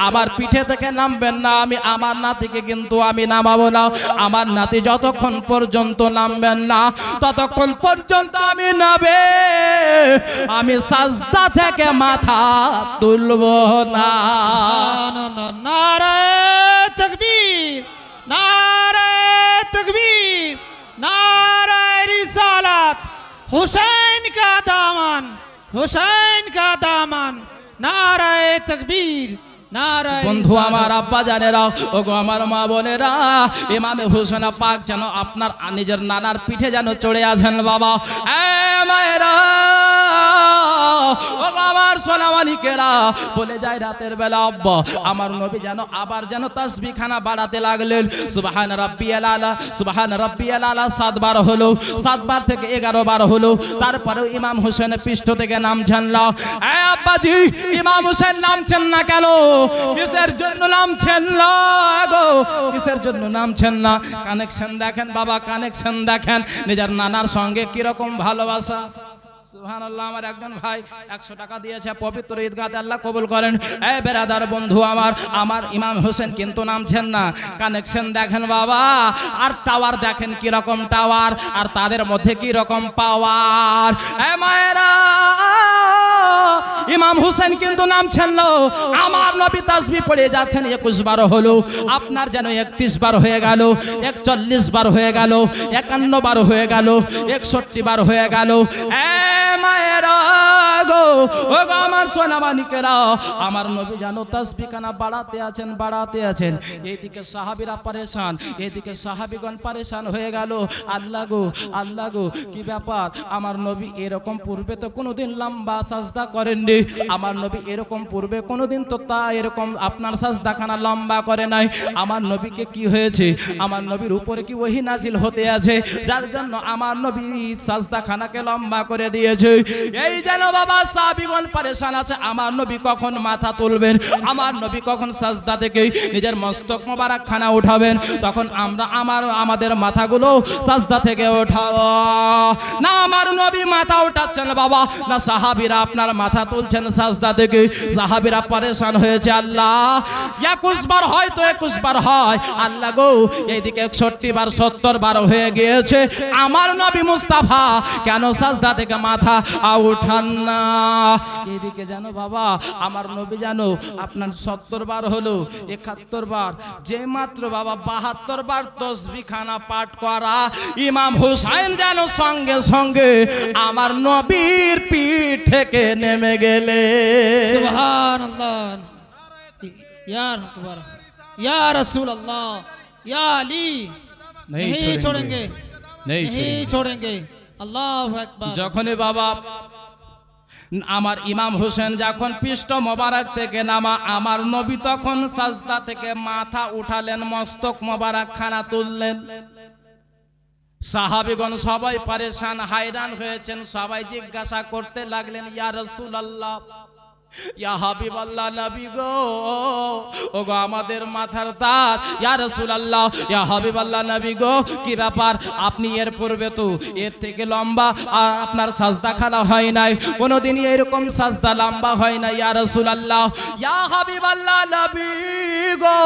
Speaker 1: আমার পিঠে থেকে নামবেন না, আমি আমার নাতিকে কিন্তু আমি নামাবো না। আমার নাতি যতক্ষণ পর্যন্ত নামবেন না, ততক্ষণ পর্যন্ত আমি নাবে, আমি সাজদা থেকে মাথা তুলব না।
Speaker 2: নারে তাকবীর, নারে তাকবীর, নারে রিসালাত, हुसैन का दामन, हुसैन का दामन, नारे तकबीर, नारे।
Speaker 1: বন্ধু আমার আব্বা জানেরা, ও গো আমার মা বোনেরা, ইমামে হুসেন পাক যেন আপনার নিজের নানার পিঠে যেন চড়ে আছেন বাবা। এ মায়েরা ও আমার সোনামানিকেরা, বলে যায় রাতের বেলা আব্বা আমার নবী যেন আবার যেন তাসবিহ খানা বাড়াতে লাগলেন। সুবহান রাব্বিয়াল আলা, সুবহান রাব্বিয়াল আলা 7 বার হলো, 7 বার থেকে 11 বার হলো। তারপরেও ইমাম হুসেনের পৃষ্ঠ থেকে নামছেন না। এ আব্বাজি, ইমাম হুসেন নামছেন না কেন? কিসের জন্য নামছেন না গো? কিসের জন্য নামছেন না? কানেকশন দেখেন বাবা, কানেকশন দেখেন, নিজের নানার সঙ্গে কিরকম ভালোবাসা। সুবহানাল্লাহ, আমার একজন ভাই 100 টাকা দিয়েছে পবিত্র ঈদগাতে, আল্লাহ কবুল করেন। এই বেরাদার বন্ধু আমার ইমাম হোসেন কিন্তু নামছেন না। কানেকশন দেখেন বাবা, আর টাওয়ার দেখেন কি রকম টাওয়ার, আর তাদের মধ্যে কি রকম পাওয়ার। এই মায়েরা, ইমাম হোসেন কিন্তু নামছেন না, আমার নবী তাসবিহ পড়ে যাচ্ছেন 21 বার হলো, আপনার যেন 31 বার হয়ে গেল, 41 বার হয়ে গেল, 51 বার হয়ে গেল, 61 বার হয়ে গেল। মায়েরা গো, ও গো আমার সোনামানিকেরা, আমার নবী যেন তাসবিহ খানা বাড়াতে আছেন, বাড়াতে আছেন। এইদিকে সাহাবীরা পরেশান, এইদিকে সাহাবীগণ পরেশান হয়ে গেল। আল্লাহ গো, আল্লাহ গো, কি ব্যাপার? আমার নবী এরকম পূর্বে তো কোনোদিন লম্বা সাজদা করে করেননি। আমার নবী এরকম পূর্বে কোনোদিন তো তা এরকম আপনার সাজদাখানা লম্বা করে নাই। আমার নবীকে কি হয়েছে? আমার নবীর উপরে কি ওহী নাজিল হতে আছে, যার জন্য আমার নবী সাজদাখানাকে লম্বা করে দিয়েছে। এই যেন বাবা সাহাবীগণ পরেশান আছে, আমার নবী কখন মাথা তুলবেন, আমার নবী কখন সাজদা থেকে নিজের মস্তক মোবারক খানা উঠাবেন, তখন আমরা আমাদের মাথাগুলো সাজদা থেকে ওঠাবো না। আমার নবী মাথা উঠাচ্ছেন বাবা, না সাহাবীরা আপনার মাথা তুলছেন সাজদা থেকে। সাহাবীরা পরেশান হয়েছে, আল্লাহ 21 বার হয় তো 21 বার হয়, আল্লাহ গো এইদিকে 61 বার 70 বার হয়ে গিয়েছে, আমার নবী মুস্তাফা কেন সাজদা থেকে মাথা উঠান না? এইদিকে জানো বাবা আমার নবী জানো আপনার 70 বার হলো 71 বার, যে মাত্র বাবা 72 বার তাসবিহ খানা পাঠ করা ইমাম হুসাইন যেন সঙ্গে সঙ্গে আমার নবীর পিঠ থেকে নেমে গেলে।
Speaker 2: সুবহানাল্লাহ। या अकबर, या रसूल अल्लाह, या अली, नहीं छोड़ेंगे, नहीं छोड़ेंगे। अल्लाहु अकबर।
Speaker 1: যখনই বাবা আমার ইমাম হোসেন যখন পৃষ্ঠ মোবারক থেকে নামা, আমার নবী তখন সাজদা থেকে মাথা উঠালেন, মস্তক মোবারক খানা তুললেন। সাহাবীগণ সবাই পরেশান হায়রান হয়েছেন, সবাই জিজ্ঞাসা করতে লাগলেন, ইয়া রাসূলুল্লাহ, ইয়া হাবিবাল্লাহ, নবী গো, ও গো আমাদের মাথার তাজ, ইয়া রাসূলুল্লাহ, ইয়া হাবিবাল্লাহ, নবী গো কি ব্যাপার, আপনি এর পূর্বে তো এর থেকে লম্বা আপনার সাজদা খানা হয় নাই, কোনোদিনই এরকম সাজদা লম্বা হয় না। ইয়া রাসূলুল্লাহ, ইয়া হাবিবাল্লাহ, নবী গো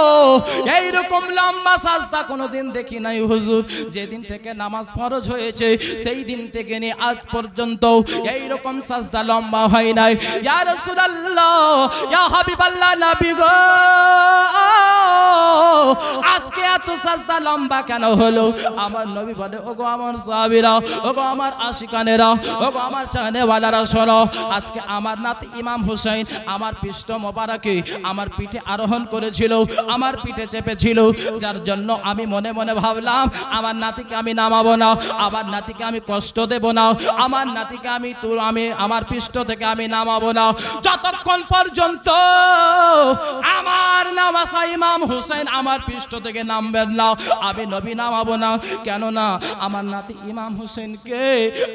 Speaker 1: এইরকম লম্বা সাজদা কোনোদিন দেখি নাই হুজুর। যেদিন থেকে নামাজ ফরজ হয়েছে সেই দিন থেকে নিয়ে আজ পর্যন্ত এইরকম সাজদা লম্বা হয় নাই। ইয়া রাসূলুল্লাহ, ইয়া হাবিবাল্লাহ, নবী গো আজকে এত সাজদা লম্বা কেন হলো? আমার নবী বলে, ওগো আমার সাহাবীরা, ওগো আমার আশিকানেরা, ওগো আমার চাহনেওয়ালারা, শোনো, আজকে আমার নাতি ইমাম হুসাইন আমার পৃষ্ঠ মোবারকে আমার পিঠে আরোহণ করেছিল, আমার পিঠে চেপেছিল, যার জন্য আমি মনে মনে ভাবলাম আমার নাতিকে আমি নামাবো না, আমার নাতিকে আমি কষ্ট দেব না, আমার নাতিকে আমি আমার পৃষ্ঠ থেকে আমি নামাবো না, যতক্ষণ পর্যন্ত আমার নামাসা ইমাম হুসাইন আমার পৃষ্ঠ থেকে নামবেন না, আমি নবী নামাবো না। কেননা আমার নাতি ইমাম হুসাইনকে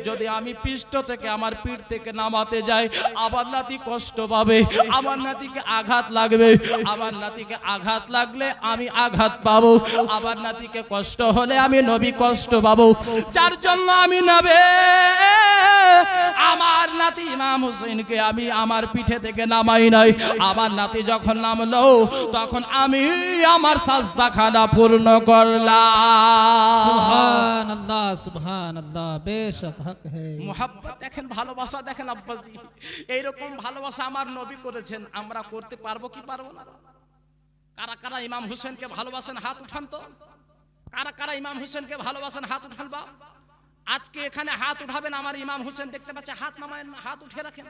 Speaker 1: যদি আমি পৃষ্ঠ থেকে আমার পিঠ থেকে নামাতে যাই, আমার নাতি কষ্ট পাবে, আমার নাতিকে আঘাত লাগবে, আমার নাতিকে আঘাত লাগলে আমি আঘাত পাবো, আমার নাতিকে কষ্ট হলে আমি নবী কষ্ট পাবো, যার জন্য আমি নবে আমার নাতি ইমাম হুসাইনকে আমি আমার পিঠে থেকে নামাই নাই। আমার নাতি যখন নামলো তখন আমি আমার সাজদা খানা পূর্ণ করলাম।
Speaker 2: সুবহানাল্লাহ, সুবহানাল্লাহ, বেশক হক है।
Speaker 1: মোহাব্বত দেখেন, ভালোবাসা দেখেন আব্বাজি, এইরকম ভালোবাসা আমার নবী করেছেন, আমরা করতে পারবো কি পারবো না? কারা কারা ইমাম হুসেনকে ভালোবাসেন হাত উঠান তো, কারা কারা ইমাম হুসেনকে ভালোবাসেন হাত উঠান। বা আজকে এখানে হাত উঠাবেন, আমার ইমাম হুসেন দেখতে পাচ্ছে, হাত নামায়েন, হাত উঠে রাখেন।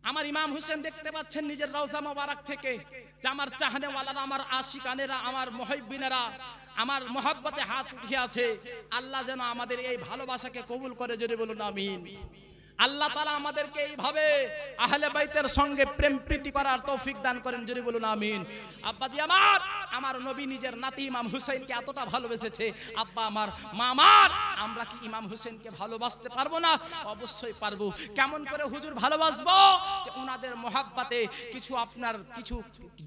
Speaker 1: আমার ইমাম হুসেন দেখতে পাচ্ছেন নিজের রওজা মোবারক থেকে যে আমার চাহনেওয়ালারা, আমার আশিকানেরা, আমার মুহিব্বিনেরা আমার মোহাব্বতে হাত উঠিয়ে আছে। আল্লাহ যেন আমাদের এই ভালোবাসাকে কবুল করে, যদি বলুন আমিন। আল্লাহ তাআলা আমাদেরকে এইভাবে আহলে বাইতের সঙ্গে প্রেম প্রীতি করার তৌফিক দান করেন, যদি বলুন আমিন। আব্বাজি আমার নবী নিজের নাতি ইমাম হুসাইনকে এতটা ভালোবেসেছে, আব্বা আমার, মা আমার, আমরা কি ইমাম হুসাইনকে ভালোবাসতে পারবো না? অবশ্যই পারবো। কেমন করে হুজুর ভালোবাসবো? যে ওনাদের মোহাব্বতে কিছু আপনার কিছু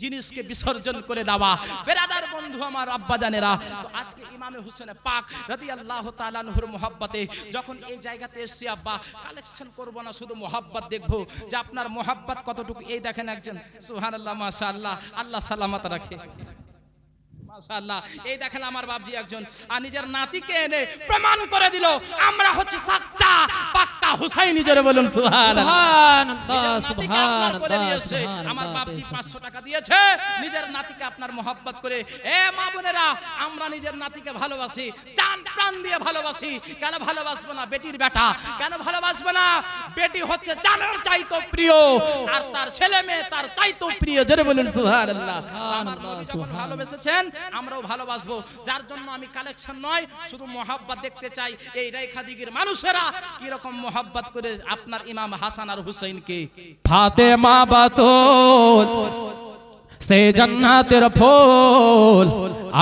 Speaker 1: জিনিসকে বিসর্জন করে দেওয়া। বেরাদার বন্ধু আমার, আব্বা জানেরা, তো আজকে ইমামে হুসেন পাক রাদিয়াল্লাহু তাআলা আনহুর মোহাব্বতে যখন এই জায়গাতে এসেছি আব্বা, কালেকশন করবো না, শুধু মোহাব্বত দেখবো যে আপনার মোহাব্বত কতটুকু। এই দেখেন একজন, সুবহানাল্লাহ, মাশাআল্লাহ, আল্লাহ সালামত রাখে, মাশাআল্লাহ। এই দেখেন আমার বাপজি একজন আর নিজের নাতিকে এনে প্রমাণ করে দিল আমরা হচ্ছে সাচ্চা পাক্কা হুসাইনি, জোরে বলুন সুবহানাল্লাহ, সুবহানাল্লাহ। আমার বাপজি 500 টাকা দিয়েছে নিজের নাতিকে আপনার মোহাব্বত করে। এ মা বোনেরা, আমরা নিজের নাতিকে ভালোবাসি, জান প্রাণ দিয়ে ভালোবাসি। কেন ভালোবাসবো না? বেটির বেটা, কেন ভালোবাসবো না? বেটি হচ্ছে জানের চাইতো প্রিয়, আর তার ছেলে মেয়ে তার চাইতো প্রিয়, জোরে বলুন সুবহানাল্লাহ। আমার নবী যখন ভালোবেসেছেন আমরাও ভালোবাসবো, যার জন্য আমি কালেকশন নয়, শুধু মোহাব্বত দেখতে চাই এই রেখা দিগির মানুষেরা কি রকম মোহাব্বত করে আপনার ইমাম হাসান আর হুসাইনকে। ফাতেমা বাতুল সে জান্নাতের ফুল,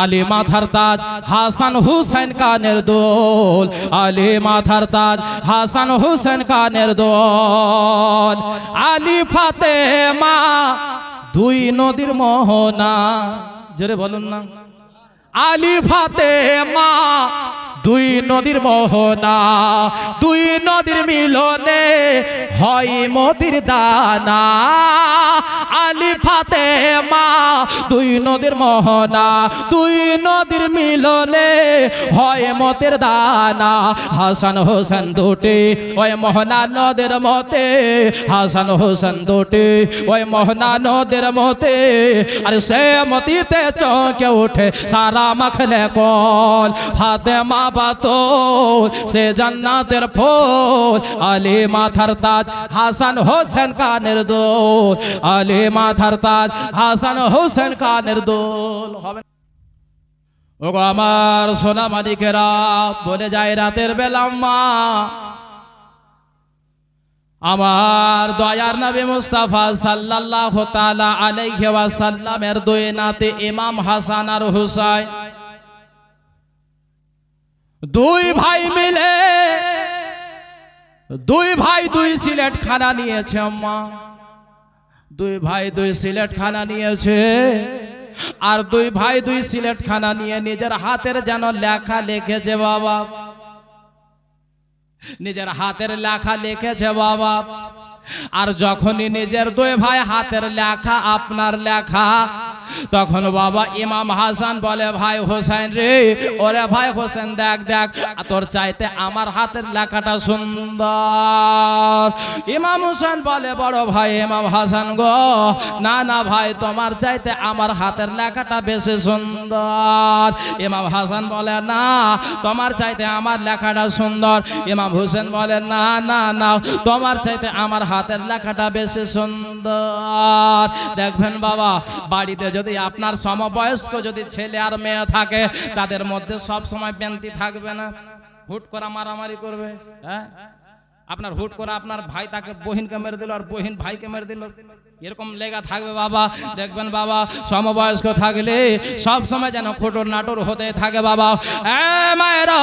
Speaker 1: আলী মাথার তাজ হাসান হুসেন কানের দোল, আলী মাথার তাজ হাসান হুসেন কানের দোল। আলী ফাতেমা দুই নদীর মোহনা, জোরে বলুন না। আলী ফাতেমা দুই নদীর মোহনা, দুই নদীর মিলনে হয় মতির দানা। আলী ফাতেমা দুই নদীর মোহনা, দুই নদীর মিলনে হয় মতির দানা। হাসান হোসেন দুটি ওই মোহনা নদের মতে, হাসান হোসেন দুটি ওই মোহনা নদের মতে। আর সে মতিতে চমকে ওঠে সারা মাখলে কল। ফাতেমা বাতুল সে জান্নাতের ফুল, আলী মাথার তাজ হাসান হোসেন কানের দোল, আলী মাথার তাজ হাসান হোসেন কানের দোল। হবে ওগো আমার সোনা মালিকেরা, বলে যায় রাতের বেলা মা আমার দয়ার নবী মুস্তাফা সাল্লাল্লাহু তাআলা আলাইহি ওয়াসাল্লামের দুই নাতি ইমাম হাসান আর হুসাইন, দুই ভাই মিলে দুই ভাই দুই সিলেট খানা নিয়েছে আম্মা, দুই ভাই দুই সিলেট খানা নিয়েছে। আর দুই ভাই দুই সিলেট খানা নিয়ে নিজের হাতের যেন লেখা লিখেছে বাবা, নিজের হাতের লেখা লিখেছে বাবা। আর যখনই নিজের দুই ভাই হাতের লেখা আপনার লেখা, তখন বাবা ইমাম হাসান বলে ভাই হোসেন রে, ওরে ভাই হোসেন দেখ দেখ তোর চাইতে আমার হাতের লেখাটা সুন্দর। ইমাম হোসেন বলে বড় ভাই ইমাম হাসান গো, না না ভাই তোমার চাইতে আমার হাতের লেখাটা বেশি সুন্দর। ইমাম হাসান বলে না তোমার চাইতে আমার লেখাটা সুন্দর। ইমাম হোসেন বলে না না না তোমার চাইতে আমার হাতের লেখাটা বেশি সুন্দর। দেখবেন বাবা বাড়িতে যদি আপনার সমবয়স্ক যদি ছেলে আর মেয়ে থাকে, তাদের মধ্যে সব সময় বেন্তি থাকবে না, হুট করে মারামারি করবে। হ্যাঁ, আপনার হুট করে আপনার ভাই তাকে বহিনকে মেরে দিল আর বহিন ভাইকে মেরে দিল, এরকম লেগা থাকবে বাবা। দেখবেন বাবা সমবয়স্ক থাকলে সব সময় যেন খুটুর নাটুর হতে থাকে বাবা। মায়েরা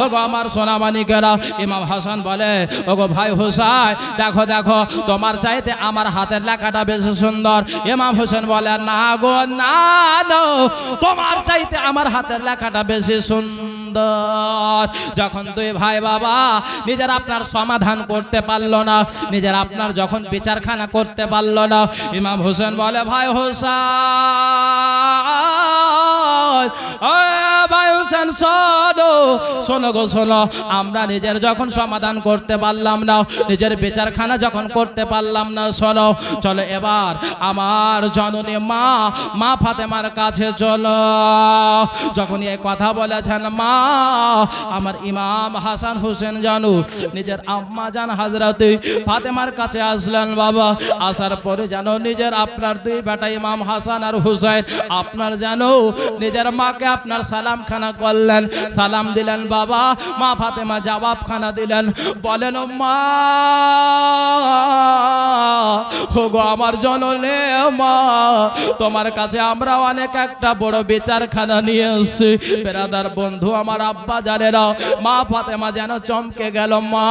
Speaker 1: ওগো আমার সোনামানিকেরা, ইমাম হাসান বলে ওগো ভাই হোসাইন দেখো দেখো তোমার চাইতে আমার হাতের লেখাটা বেশি সুন্দর। ইমাম হোসেন বলে না গো না তোমার চাইতে আমার হাতের লেখাটা বেশি সুন্দর। যখন দুই ভাই বাবা নিজের আপনার সমাধান করতে পারলো না, নিজের আপনার যখন বিচারখানা করতে পারলো না, ইমাম হোসেন বলে ভাই হোসেন ভাই হোসেন শোনো শোনো গো শোনো, আমরা নিজের যখন সমাধান করতে পারলাম না, নিজের বিচারখানা যখন করতে পারলাম না, শোনো চলো এবার আমার জননী মা ফাতেমার কাছে চলো। যখন এই কথা বলেছেন মা আমার ইমাম হাসান হোসেন জানু নিজের আম্মা জান হযরতে ফাতেমার কাছে আসলেন বাবা। আসার পরে জানো নিজের আপনার দুই বেটা ইমাম হাসান আর হুসাইন আপনার জানো নিজের মাকে আপনার সালাম খানা করলেন, সালাম দিলেন বাবা। মা ফাতেমা জবাব খানা দিলেন, বলেন মা ওগো আমার জননী মা তোমার কাছে আমরা অনেক একটা বড় বিচারখানা নিয়ে এসেছি। বেরাদার বন্ধু আমার আব্বা জানেরা, মা ফাতেমা যেন চমকে গেল মা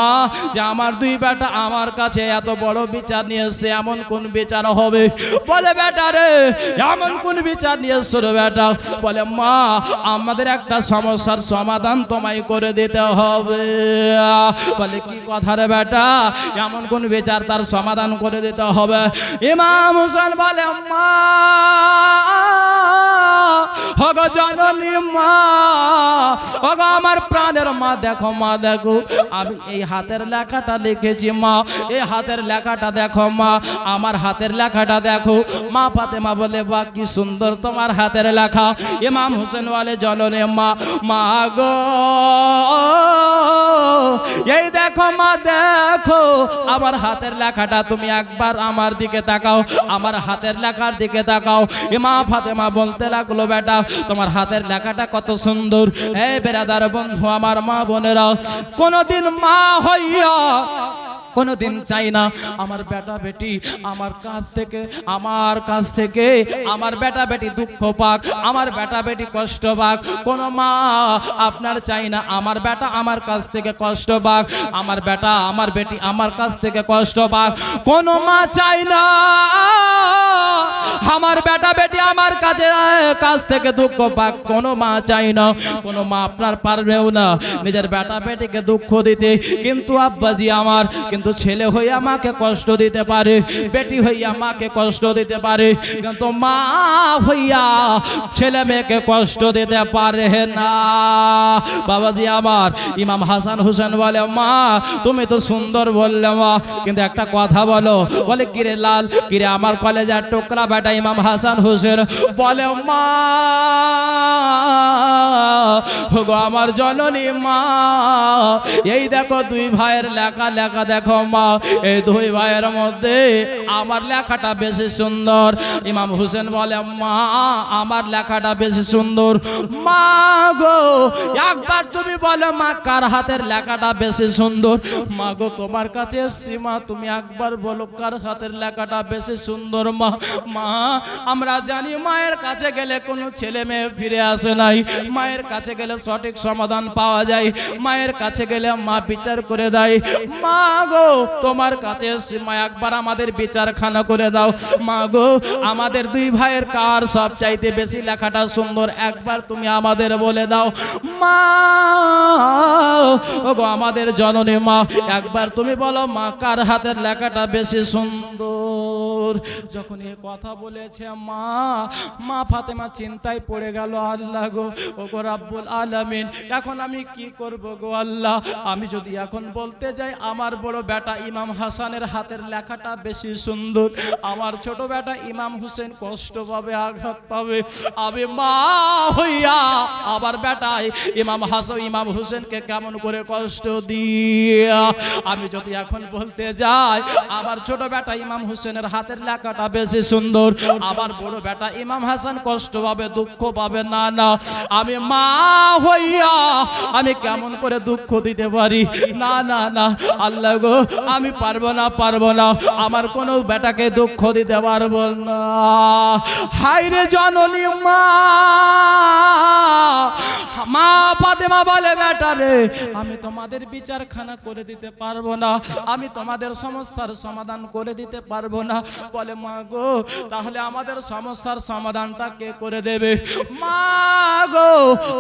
Speaker 1: যে আমার দুই বেটা আমার কাছে এত বড় বিচার নিয়ে এসেছে, এমন কোন বিচার হবে? বলে বেটা রে এমন কোন বিচার নিয়ে এসছো রে বেটা? বলে মা আমাদের একটা সমস্যার সমাধান তোমায় করে দিতে হবে। বলে কি কথা রে বেটা, এমন কোন বিচার তার সমাধান করে দিতে হবে? ইমাম হোসেন বলে মা ওগো জননী মা ওগো আমার প্রাণের মা দেখো মা দেখো আমি এই হাতের লেখাটা লিখেছি মা, এই হাতের লেখাটা দেখো মা, আমার হাতের লেখাটা দেখো। মা ফাতেমা বলে বাহ কি সুন্দর তোমার হাতের লেখা। ইমাম হোসেন বলে জননী মা গো এই দেখো মা দেখো আমার হাতের লেখাটা, তুমি একবার আমার দিকে তাকাও, আমার হাতের লেখার দিকে তাকাও। ইমাম ফাতেমা বলতে লাগলো বেটা তোমার হাতের লেখাটা কত সুন্দর। এই বেরাদার বন্ধু আমার মা বোনেরা, কোনদিন মা হইয়া কোনোদিন চাই না আমার বেটা বেটি আমার কাছ থেকে আমার বেটা বেটি দুঃখ পাক, আমার বেটা বেটি কষ্ট পাক। কোন মা আপনার চাই না আমার বেটা আমার কাছ থেকে কষ্ট পাক, আমার বেটা আমার বেটি আমার কাছ থেকে কষ্ট পাক। কোন মা চাই না আমার বেটা বেটি আমার কাছ থেকে দুঃখ পাক, কোন মা চাই না। কোন মা আপনার পারবেও না নিজের বেটা বেটিকে দুঃখ দিতে, কিন্তু আব্বাজি আমার কিন্তু ছেলে হয়ে আমাকে কষ্ট দিতে পারে, বেটি হইয়া মাকে কষ্ট দিতে পারে, কিন্তু মা হইয়া ছেলে মেয়েকে কষ্ট দিতে পারে না। বাবাজি আমার ইমাম হাসান হোসেন বলে মা তুমি তো সুন্দর বললে মা, কিন্তু একটা কথা বলো। বলে কিরে লাল, কিরে আমার কলেজের টুকরা বেটা ইমাম হাসান হোসেন। বলে মা গো আমার জননী মা, এই দেখো দুই ভাইয়ের লেখা দেখো মা, এই দুই ভাইয়ের মধ্যে আমার লেখাটা বেশি সুন্দর। ইমাম হোসেন বলে মা আমার লেখাটা বেশি সুন্দর। মা গো একবার তুমি বলো মা কার হাতের লেখাটা বেশি সুন্দর। মা গো তোমার কাছে এসছি মা, তুমি একবার বলো কার হাতের লেখাটা বেশি সুন্দর। মা মা আমরা জানি মায়ের কাছে গেলে কোনো ছেলে মেয়ে ফিরে আসে নাই, মায়ের কাছে গেলে সঠিক সমাধান পাওয়া যায়, মায়ের কাছে গেলে মা বিচার করে দেয়। মা গো তোমার কাছে এসছি মা, একবার আমাদের বিচারখানা করে দাও। মা গো আমাদের দুই ভাইয়ের কার সব চাইতে বেশি লেখাটা সুন্দর, একবার তুমি আমাদের বলে দাও। মা ও গো আমাদের জননী মা, একবার তুমি বলো মা কার হাতের লেখাটা বেশি সুন্দর। যখন এই কথা বলেছে মা ফাতেমা চিন্তায় পড়ে গেল। আল্লাহ গো ও গো রাব্বুল আলামিন, এখন আমি কি করব গো আল্লাহ? আমি যদি এখন বলতে যাই আমার বড় বেটা ইমাম হাসানের হাতের লেখাটা বেশি সুন্দর, আমার ছোট বেটা ইমাম হোসেন কষ্ট পাবে, আঘাত পাবে, আমি মা হইয়া আবার বেটা ইমাম হোসেনকে কেমন করে কষ্ট দিয়া আমি যদি এখন বলতে যাই আবার ছোট বেটা ইমাম হোসেনের হাতের লেখাটা বেশি সুন্দর, আবার বড় বেটা ইমাম হাসান কষ্ট পাবে, দুঃখ পাবে, না না আমি মা হইয়া আমি কেমন করে দুঃখ দিতে পারি? না না না আল্লাহ গো আমি পারবো না, আমার কোনো বেটাকে দুঃখ দিতে পারবো না। হায়রে জননী মা ফাতেমা বলে বেটা রে আমি তোমাদের বিচারখানা করে দিতে পারবো না, আমি তোমাদের সমস্যার সমাধান করে দিতে পারবো না। বলে মা গো তাহলে আমাদের সমস্যার সমাধানটা কে করে দেবে? মা গো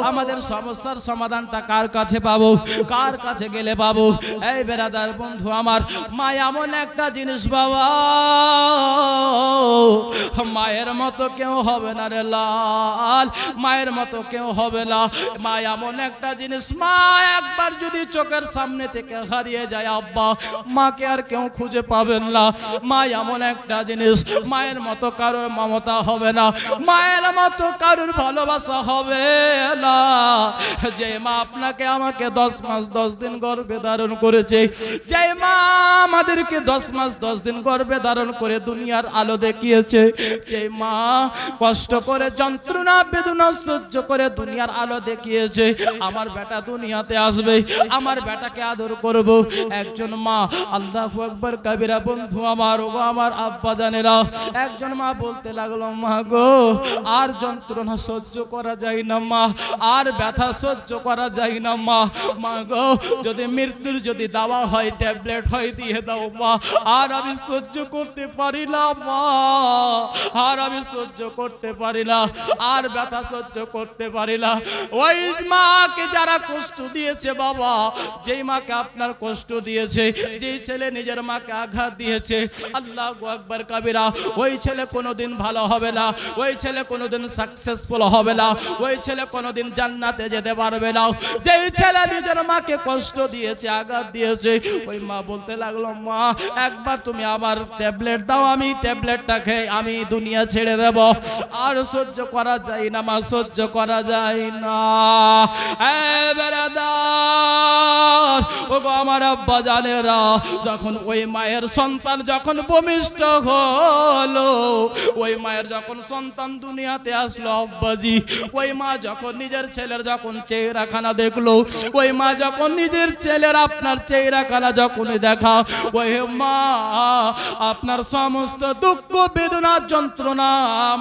Speaker 1: আমাদের সমস্যার সমাধানটা কার কাছে পাবো, কার কাছে গেলে পাবো? এই বেরাদার বন্ধু আমার, মা এমন একটা জিনিস বাবা, মায়ের মতো কেউ হবে না রে লাল, মায়ের মতো কেউ হবে না। মা এমন একটা জিনিস, মা একবার যদি চোখের সামনে থেকে হারিয়ে যায় আব্বা, মাকে আর কেউ খুঁজে পাবেন না। মা এমন একটা জিনিস, মায়ের মতো কারোর মমতা হবে না, মায়ের মতো কারোর ভালোবাসা হবে না। যে মা আপনাকে আমাকে 10 মাস 10 দিন গর্ভে ধারণ করেছে, যে মা আমাদেরকে 10 মাস 10 দিন গর্ভে ধারণ করে দুনিয়ার আলো দেখিয়েছে, যে মা কষ্ট করে যন্ত্রণা বেদনা সহ্য করে দুনিয়ার আলো দেখিয়েছে, আমার বেটা দুনিয়াতে আসবে, আমার বেটাকে আদর করব। একজন মা, আল্লাহু আকবার কবিরা বন্ধু আমার, ও আমার আব্বা জানেরা, একজন মা বলতে লাগলো মা গো আর যন্ত্রণা সহ্য করা যায় না মা, আর ব্যথা সহ্য করা যায় না মা, মা গো যদি মৃত্যুর যদি দাওয়া হয় ট্যাবলেট হয় দিয়ে দাও মা, আর আমি সহ্য করতে পারি না মা, আর আমি সহ্য করতে পারি না, আর ব্যথা সহ্য করতে পারি না। ওই মাকে যারা কষ্ট দিয়েছে বাবা, যেই মাকে আপনার কষ্ট দিয়েছে, যেই ছেলে নিজের মাকে আঘাত দিয়েছে, আল্লাহু আকবার কবিরা, ওই ছেলে কোনোদিন ভালো হবে না, ওই ছেলে কোনোদিন সাকসেসফুল হবে না, ওই ছেলে কোনোদিন জান্নাতে যেতে পারবে না। যেই ছেলে নিজের মাকে কষ্ট দিয়েছে, আঘাত দিয়েছে, ওই মা বলতে লাগলো মা একবার তুমি আমার ট্যাবলেট দাও, আমি ট্যাবলেটটা খেয়ে আমি দুনিয়া ছেড়ে দেব। আর সহ্য করা যায় না মা, সহ্য করা যায় না। ও গো আমার আব্বা জানেরা, যখন ওই মায়ের সন্তান যখন ভূমিষ্ঠ হলো, ওই মায়ের যখন সন্তান দুনিয়াতে আসলো আব্বাজি, ওই মা যখন নিজের ছেলের যখন চেহারাখানা দেখলো, ওই মা যখন নিজের ছেলের আপনার চেহারাখানা যখন যখনই দেখা, ওই মা আপনার সমস্ত দুঃখ বেদনা যন্ত্রণা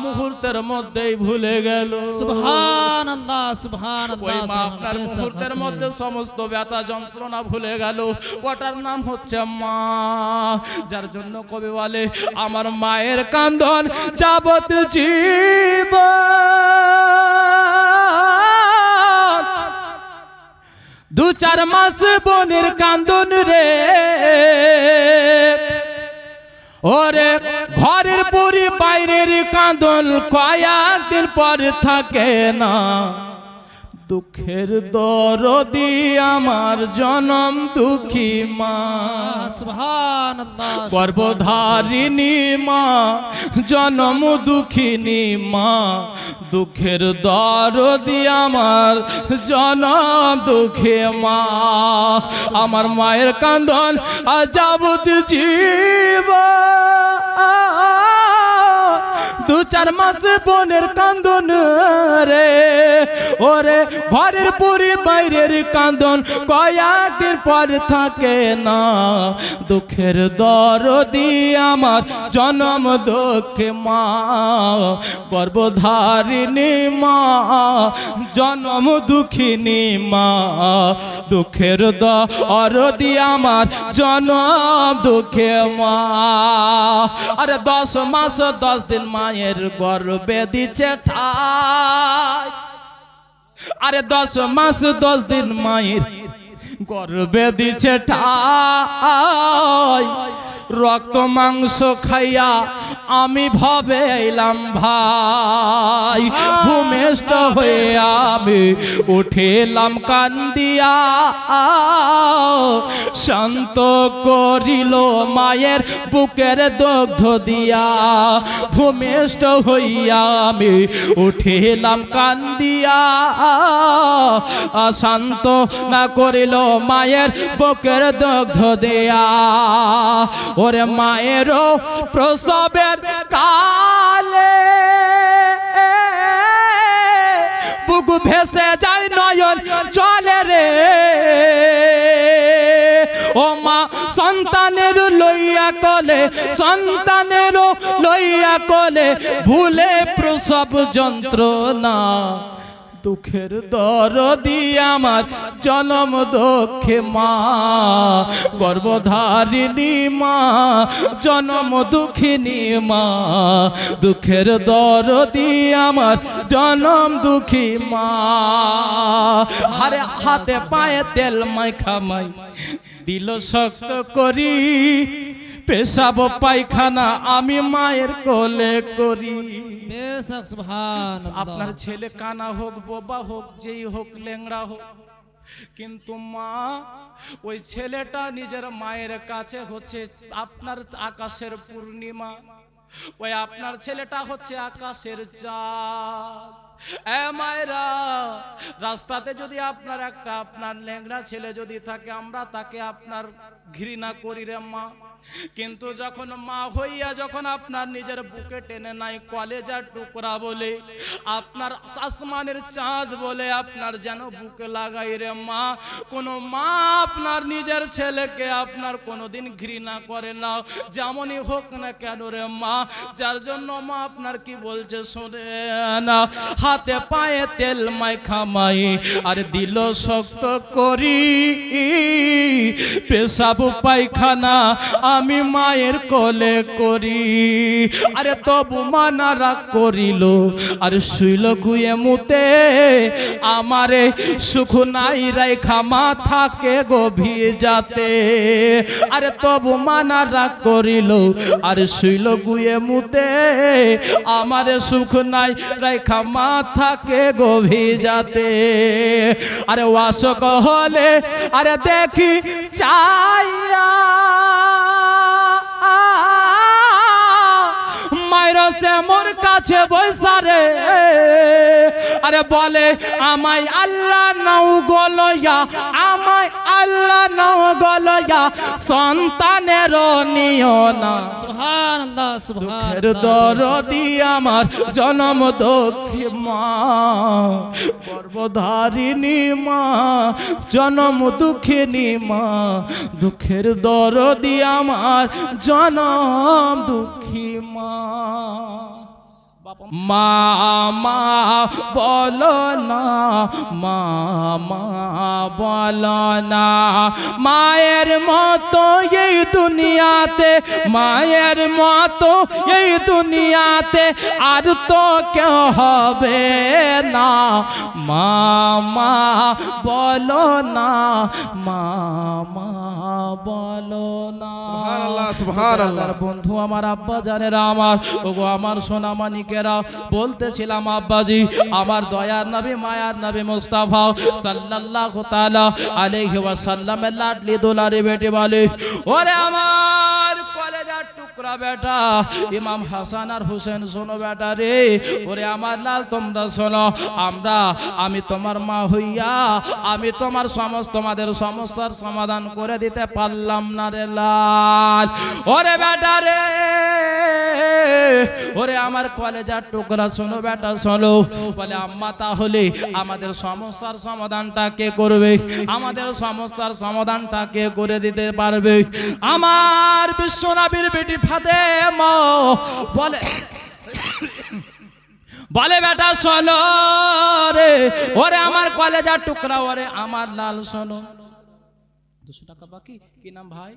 Speaker 1: মুহূর্তের মধ্যেই ভুলে গেল।
Speaker 2: সুবহানাল্লাহ
Speaker 1: ওই
Speaker 2: সুবহানাল্লাহ
Speaker 1: মা আপনার মুহূর্তের মধ্যে সমস্ত ব্যথা যন্ত্রণা ভুলে গেল। ওটার নাম হচ্ছে মা। যার জন্য কবি বলে আমার মায়ের কান্দন যাবত জীবন, 2-4 মাস বোনের কান্দন রে, ওরে ঘরের পরি বাইরের কান্দন কয়েকদিন পর থাকে না। দুঃখের দরদি আমার জনম দুঃখী মা,
Speaker 2: সুবহানাল্লাহ
Speaker 1: গর্ভধারিণী মা, জনম দুঃখিনী মা, দুঃখের দরদি আমার জনম দুঃখী মা। আমার মায়ের কান্দন যাবত জীবন, 2-4 মাস বোনের কান্দন রে, ওরে ঘরের পরি বাইরের কান্দন কয়েকদিন পর থাকে না। দুঃখের দরদি আমার জনম দুঃখে মা, গর্ভধারিণী মা, জনম দুঃখিনী মা, দুঃখের দরদি আমার জনম দুঃখে মা। আরে 10 মাস 10 দিন মায়ের গর্ভে দিচ্ছে ঠাই, আরে 10 মাস 10 দিন মায়ের গর্ভে দিচ্ছে ঠাই। রক্ত মাংস খাইয়া আমি ভবে এলাম ভাই, ভূমিষ্ঠ হয়ে আমি উঠিলাম কান্দিয়া, শান্ত করিল মায়ের বুকের দগ্ধ দিয়া। ভূমিষ্ঠ হইয়া আমি উঠিলাম কান্দিয়া, শান্ত না করিল মায়ের বুকের দগ্ধ দিয়া। ওরে মায়েরও প্রসবের কালে বুক ভেসে যায় নয়ন চলে রে, ও মা সন্তানের লইয়া কোলে, সন্তানের লইয়া কোলে ভুলে প্রসব যন্ত্রণা। দুঃখের দরদি আমার জনম দুঃখে মা, গর্ভধারিণী মা, জনম দুঃখিনী মা, দুঃখের দরদি আমার জনম দুঃখী মা। হারে হাতে পায়ে তেল মাইখা মাই দিল শক্ত করি, পেশাব পায়খানা আমি মায়ের কোলে করি।
Speaker 2: বেশক সুবহানাল্লাহ।
Speaker 1: আপনার ছেলে কানা হোক, বোবা হোক, যেই হোক, ল্যাংড়া হোক, কিন্তু মা ওই ছেলেটা নিজের মায়ের কাছে হচ্ছে আপনার আকাশের পূর্ণিমা, ওই আপনার ছেলেটা হচ্ছে আকাশের চাঁদ। এ মায়েরা, রাস্তাতে যদি আপনার একটা আপনার ল্যাংড়া ছেলে যদি থাকে, আমরা তাকে আপনার ঘৃণা করি রে মা, কিন্তু যখন মা হইয়া যখন আপনার নিজের বুকে টেনে নাই কলেজার টুকরা বলে, আপনার আসমানের চাঁদ বলে আপনার যেন বুকে লাগাই রে মা। কোন মা আপনার নিজের ছেলেকে আপনার কোনোদিন ঘৃণা করে না, যেমনই হোক না কেন রে মা। যার জন্য মা আপনার কি বলছে শোনে না, হাতে পায়ে তেল মাইখা মাই আর দিল শক্ত করি, পেশাব পায়খানা আমি মায়ের কোলে করি। আরে তবু মানা রাগ করিল আর শুইল গুয়ে মুতে, আমারে সুখ নাই রাইখা মাথাকে গভীর যাতে। আরে তবু মানা রাগ করিল আর শুইল গুয়ে মুতে, আমারে সুখ নাই রাইখা মাথাকে গভীর যাতে। আরে ওয়াসক হলে আরে দেখি চাইয়া মায়ের সে মোর কাছে বৈশা রে, আরে বলে আমায় আল্লাহ নাও গলয়া, আমায় আল্লাহ নাও গলয়া, সন্তানের নিও না।
Speaker 2: সুবহানাল্লাহ
Speaker 1: দুঃখের
Speaker 2: সুবহানাল্লাহ।
Speaker 1: দরদি আমার জনম দুঃখী মা, গর্ভধারিণী মা, জনম দুঃখিনী মা, দুঃখের দরদি আমার জনম দুঃখী মা। মা মা বলো না, মা মা বলো না, মায়ের মতো এই দুনিয়াতে, মায়ের মতো এই দুনিয়াতে আর তো কেউ হবে না। মা মা বলো না, মা মা বলো না।
Speaker 3: সুবহানাল্লাহ, সুবহানাল্লাহ।
Speaker 1: বন্ধু আমার, আব্বা জানেরা আমার, ওগো আমার সোনা মানিকেরা, বলতেছিলাম আব্বাজি আমার দয়ার নবী মায়ার নবী মুস্তাফা সাল্লাল্লাহু তাআলা আলাইহি ওয়াসাল্লামের লাডলি দুলারি বেটি বলে, ওরে আমার কলেজার টুকরা বেটা ইমাম হাসান আর হুসেন, শোনো বেটা রে, ওরে আমার লাল তোমরা শোনো, আমি তোমার মা হইয়া আমি তোমার তোমাদের সমস্যার সমাধান করে দিতে পারলাম না রে লাল। ওরে বেটা রে, ওরে আমার কলেজার টুকরা শোনো বেটা শোনো, বলে আম্মা তাহলে আমাদের সমস্যার সমাধানটা কে করবে, আমাদের সমস্যার সমাধানটা কে করে দিতে পারবে? আমার বিশ্বনবীর বেটি ফাতেমা বলে, বলে বেটা শোনো রে, ওরে আমার কলেজার টুকরা, ওরে আমার লাল শোনো, 200 টাকা বাকি, কি নাম ভাই?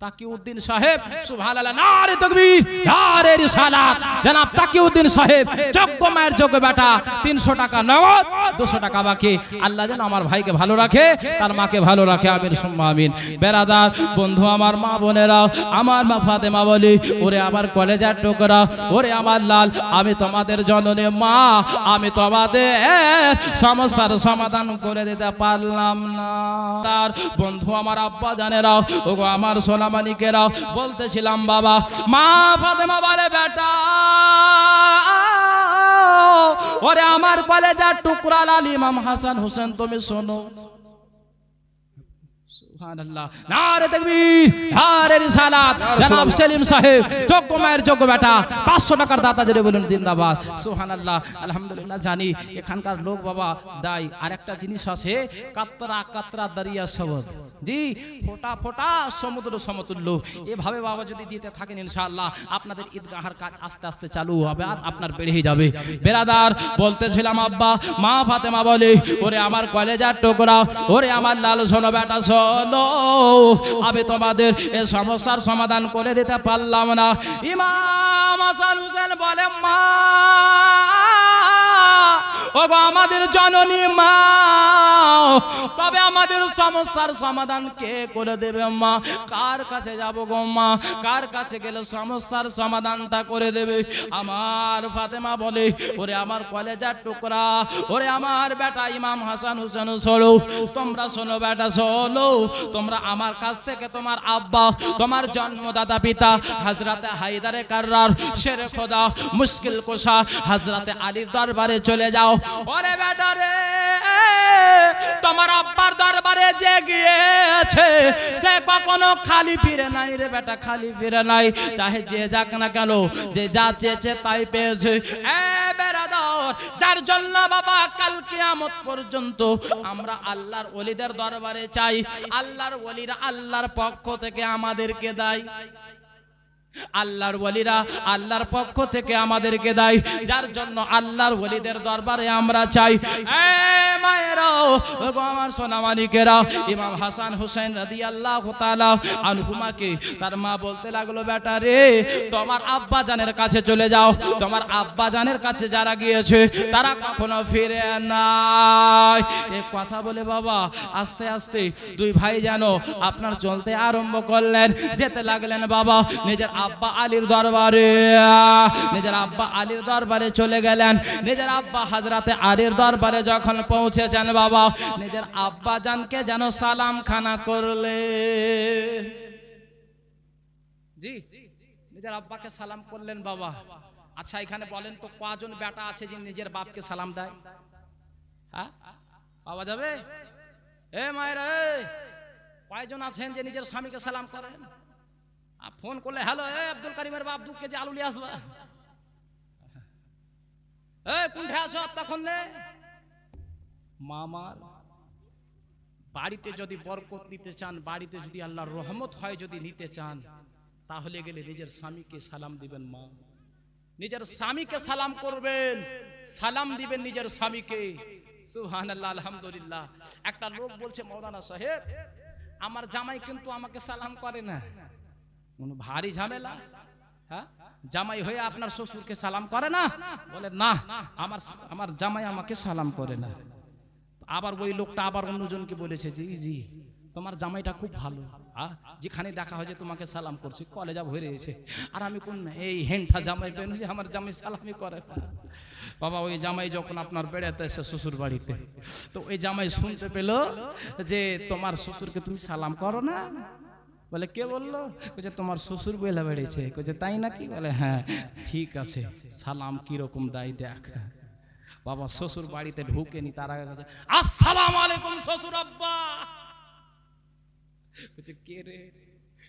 Speaker 1: তাকিউদ্দিন সাহেব, সুবহানাল্লাহ, নারে তাকবীর, নারে রিসালাত, জনাব তাকিউদ্দিন সাহেব, যোগ্য মায়ের যোগ্য বেটা, 300 টাকা নগদ, 200 টাকা বাকি। আল্লাহ যেন আমার ভাইকে ভালো রাখে, তার মাকে ভালো রাখে, আমিন সুম্মা আমিন। বেরাদার বন্ধু আমার, মা বোনেরা, আমার মা ফাতেমা বলি, ওরে আমার কলেজার টুকরা, ওরে আমার লাল, আমি তোমাদের জননী মা, আমি তোমাদের সমস্যার সমাধান করে দিতে পারলাম না। তার বন্ধু আমার, আব্বা জানেরা, ওগো আমার সোনা মানিকেরা, বলতেছিলাম বাবা, মা ফাতেমা বলে বেটা, ওরে আমার কলেজার টুকরা লাল ইমাম হাসান হুসেন, তুমি শোনো। সুবহানাল্লাহ, নারে তাকবীর, নারে রিসালাত, জনাব সেলিম সাহেব, যোগ্য মায়ের যোগ্য বেটা, 500 টাকার দাতা জেরে বলুন জিন্দাবাদ। সুবহানাল্লাহ, আলহামদুলিল্লাহ। জানি এখানকার লোক বাবা দাই, আর একটা জিনিস আছে, কাতরা কাতরা দরিয়া সবদ, জি, ফোটা ফোটা সমুদ্র সমতুল্য, এভাবে বাবা যদি দিতে থাকেন ইনশাআল্লাহ আপনাদের ঈদগাহের কাজ আস্তে আস্তে চালু হবে আর আপনার বেড়ে যাবে। বেরাদার বলতেছিলাম আব্বা, মা ফাতেমা বলে, ওরে আমার কলেজার টুকরা, ওরে আমার লাল শোনো বেটা শোনো, আমি তোমাদের এই সমস্যার সমাধান করে দিতে পারলাম না। ইমাম হাসান হুসেন বলে, মা ওগো আমাদের জননী মা, তবে আমাদের সমস্যার সমাধান কে করে দেবে মা? কার কাছে যাব গো মা? কার কাছে গেলে সমস্যার সমাধানটা করে দেবে? আমার ফাতেমা বলে, ওরে আমার কলেজার টুকরা, ওরে আমার বেটা ইমাম হাসান হুসেন শোনো, তোমরা শোনো বেটা শোনো, তোমরা আমার কাছ থেকে তোমার আব্বা, তোমার জন্মদাতা পিতা হযরতে হায়দারে কাররার, শেরে খোদা, মুশকিল কুশা হযরতে আলীর দরবারে চলে যাও। ওরে বেটা রে, তোমার আব্বার দরবারে যে গিয়েছে সে কখনো খালি ফিরে নাই রে বেটা, খালি ফিরে নাই। চাহে যে যাক না কেন, যে যা চেয়েছে তাই পেয়েছে। এ বেরাদর, যার জন্য বাবা কাল কিয়ামত পর্যন্ত আমরা আল্লাহর ওলিদের দরবারে চাই, আল্লাহর ওলিরা আল্লাহর পক্ষ থেকে আমাদেরকে দেয়, আল্লাহর ওলিরা আল্লাহর পক্ষ থেকে আমাদেরকে দেয়, যার জন্য আল্লাহর ওলিদের দরবারে আমরা চাই। এ মায়েরা, ওগো আমার সোনা মানিকেরা, ইমাম হাসান হুসেন রাদিয়াল্লাহু তাআলা আনহুমাকে তার মা বলতে লাগলো, বেটা রে, তোমার আব্বা জানের কাছে চলে যাও, তোমার আব্বা জানের কাছে যারা গিয়েছে তারা কখনো ফিরে নাই। এই কথা বলে বাবা আস্তে আস্তে দুই ভাই যেন আপনার চলতে আরম্ভ করলেন, যেতে লাগলেন বাবা নিজের আব্বা আলীর দরবারে, নিজের আব্বা আলীর দরবারে চলে গেলেন। নিজের আব্বা হযরতে আলীর দরবারে যখন পৌঁছেছেন বাবা, নিজের আব্বা জানকে যেন সালাম খানা করলে, জি, নিজের আব্বাকে সালাম করলেন বাবা। আচ্ছা এখানে বলেন তো কজন বেটা আছে যে নিজের বাপকে সালাম দেয়? হ্যাঁ, পাওয়া যাবে? এ মায়ের কয়জন আছেন যে নিজের স্বামীকে সালাম করেন? ফোন করলে হ্যালো এ আব্দুল কারিমের বাপ 2 কেজি আলু নিয়ে আসবা। কোনটা আছো তখন মামার বাড়িতে যদি বরকত নিতে চান, বাড়িতে যদি আল্লাহর রহমত হয় যদি নিতে চান, তাহলে গেলে নিজের স্বামীকে সালাম দিবেন। মা নিজের স্বামীকে সালাম করবেন, সালাম দিবেন নিজের স্বামীকে। সুবহানাল্লাহ, আলহামদুলিল্লাহ। একটা লোক বলছে মৌলানা সাহেব আমার জামাই কিন্তু আমাকে সালাম করে না। ভারী ঝামেলা। হ্যাঁ, জামাই হয়ে আপনার শ্বশুরকে সালাম করে না? বলে না, আমার জামাই আমাকে সালাম করে না। আবার ওই লোকটা আবার অন্যজনকে বলেছে জি জি তোমার জামাইটা খুব ভালো, যেখানে দেখা হয় যে তোমাকে সালাম করছে কলেজা ভরে রয়েছে। আর আমি কোন এই হেনটা জামাই পেন যে আমার জামাই সালামই করে না। বাবা ওই জামাই যখন আপনার বেড়াতে এসে শ্বশুর বাড়িতে, তো ওই জামাই শুনতে পেল যে তোমার শ্বশুরকে তুমি সালাম করো না। বলে কে বললো? বলছে তোমার শ্বশুর বইলা বেড়েছে। বলছে তাই নাকি? বলে হ্যাঁ, ঠিক আছে সালাম কিরকম দায় দেখ। বাবা শ্বশুর বাড়িতে ঢুকেনি তার আগে আসসালামু আলাইকুম শ্বশুর আব্বা। বলছে কে রে?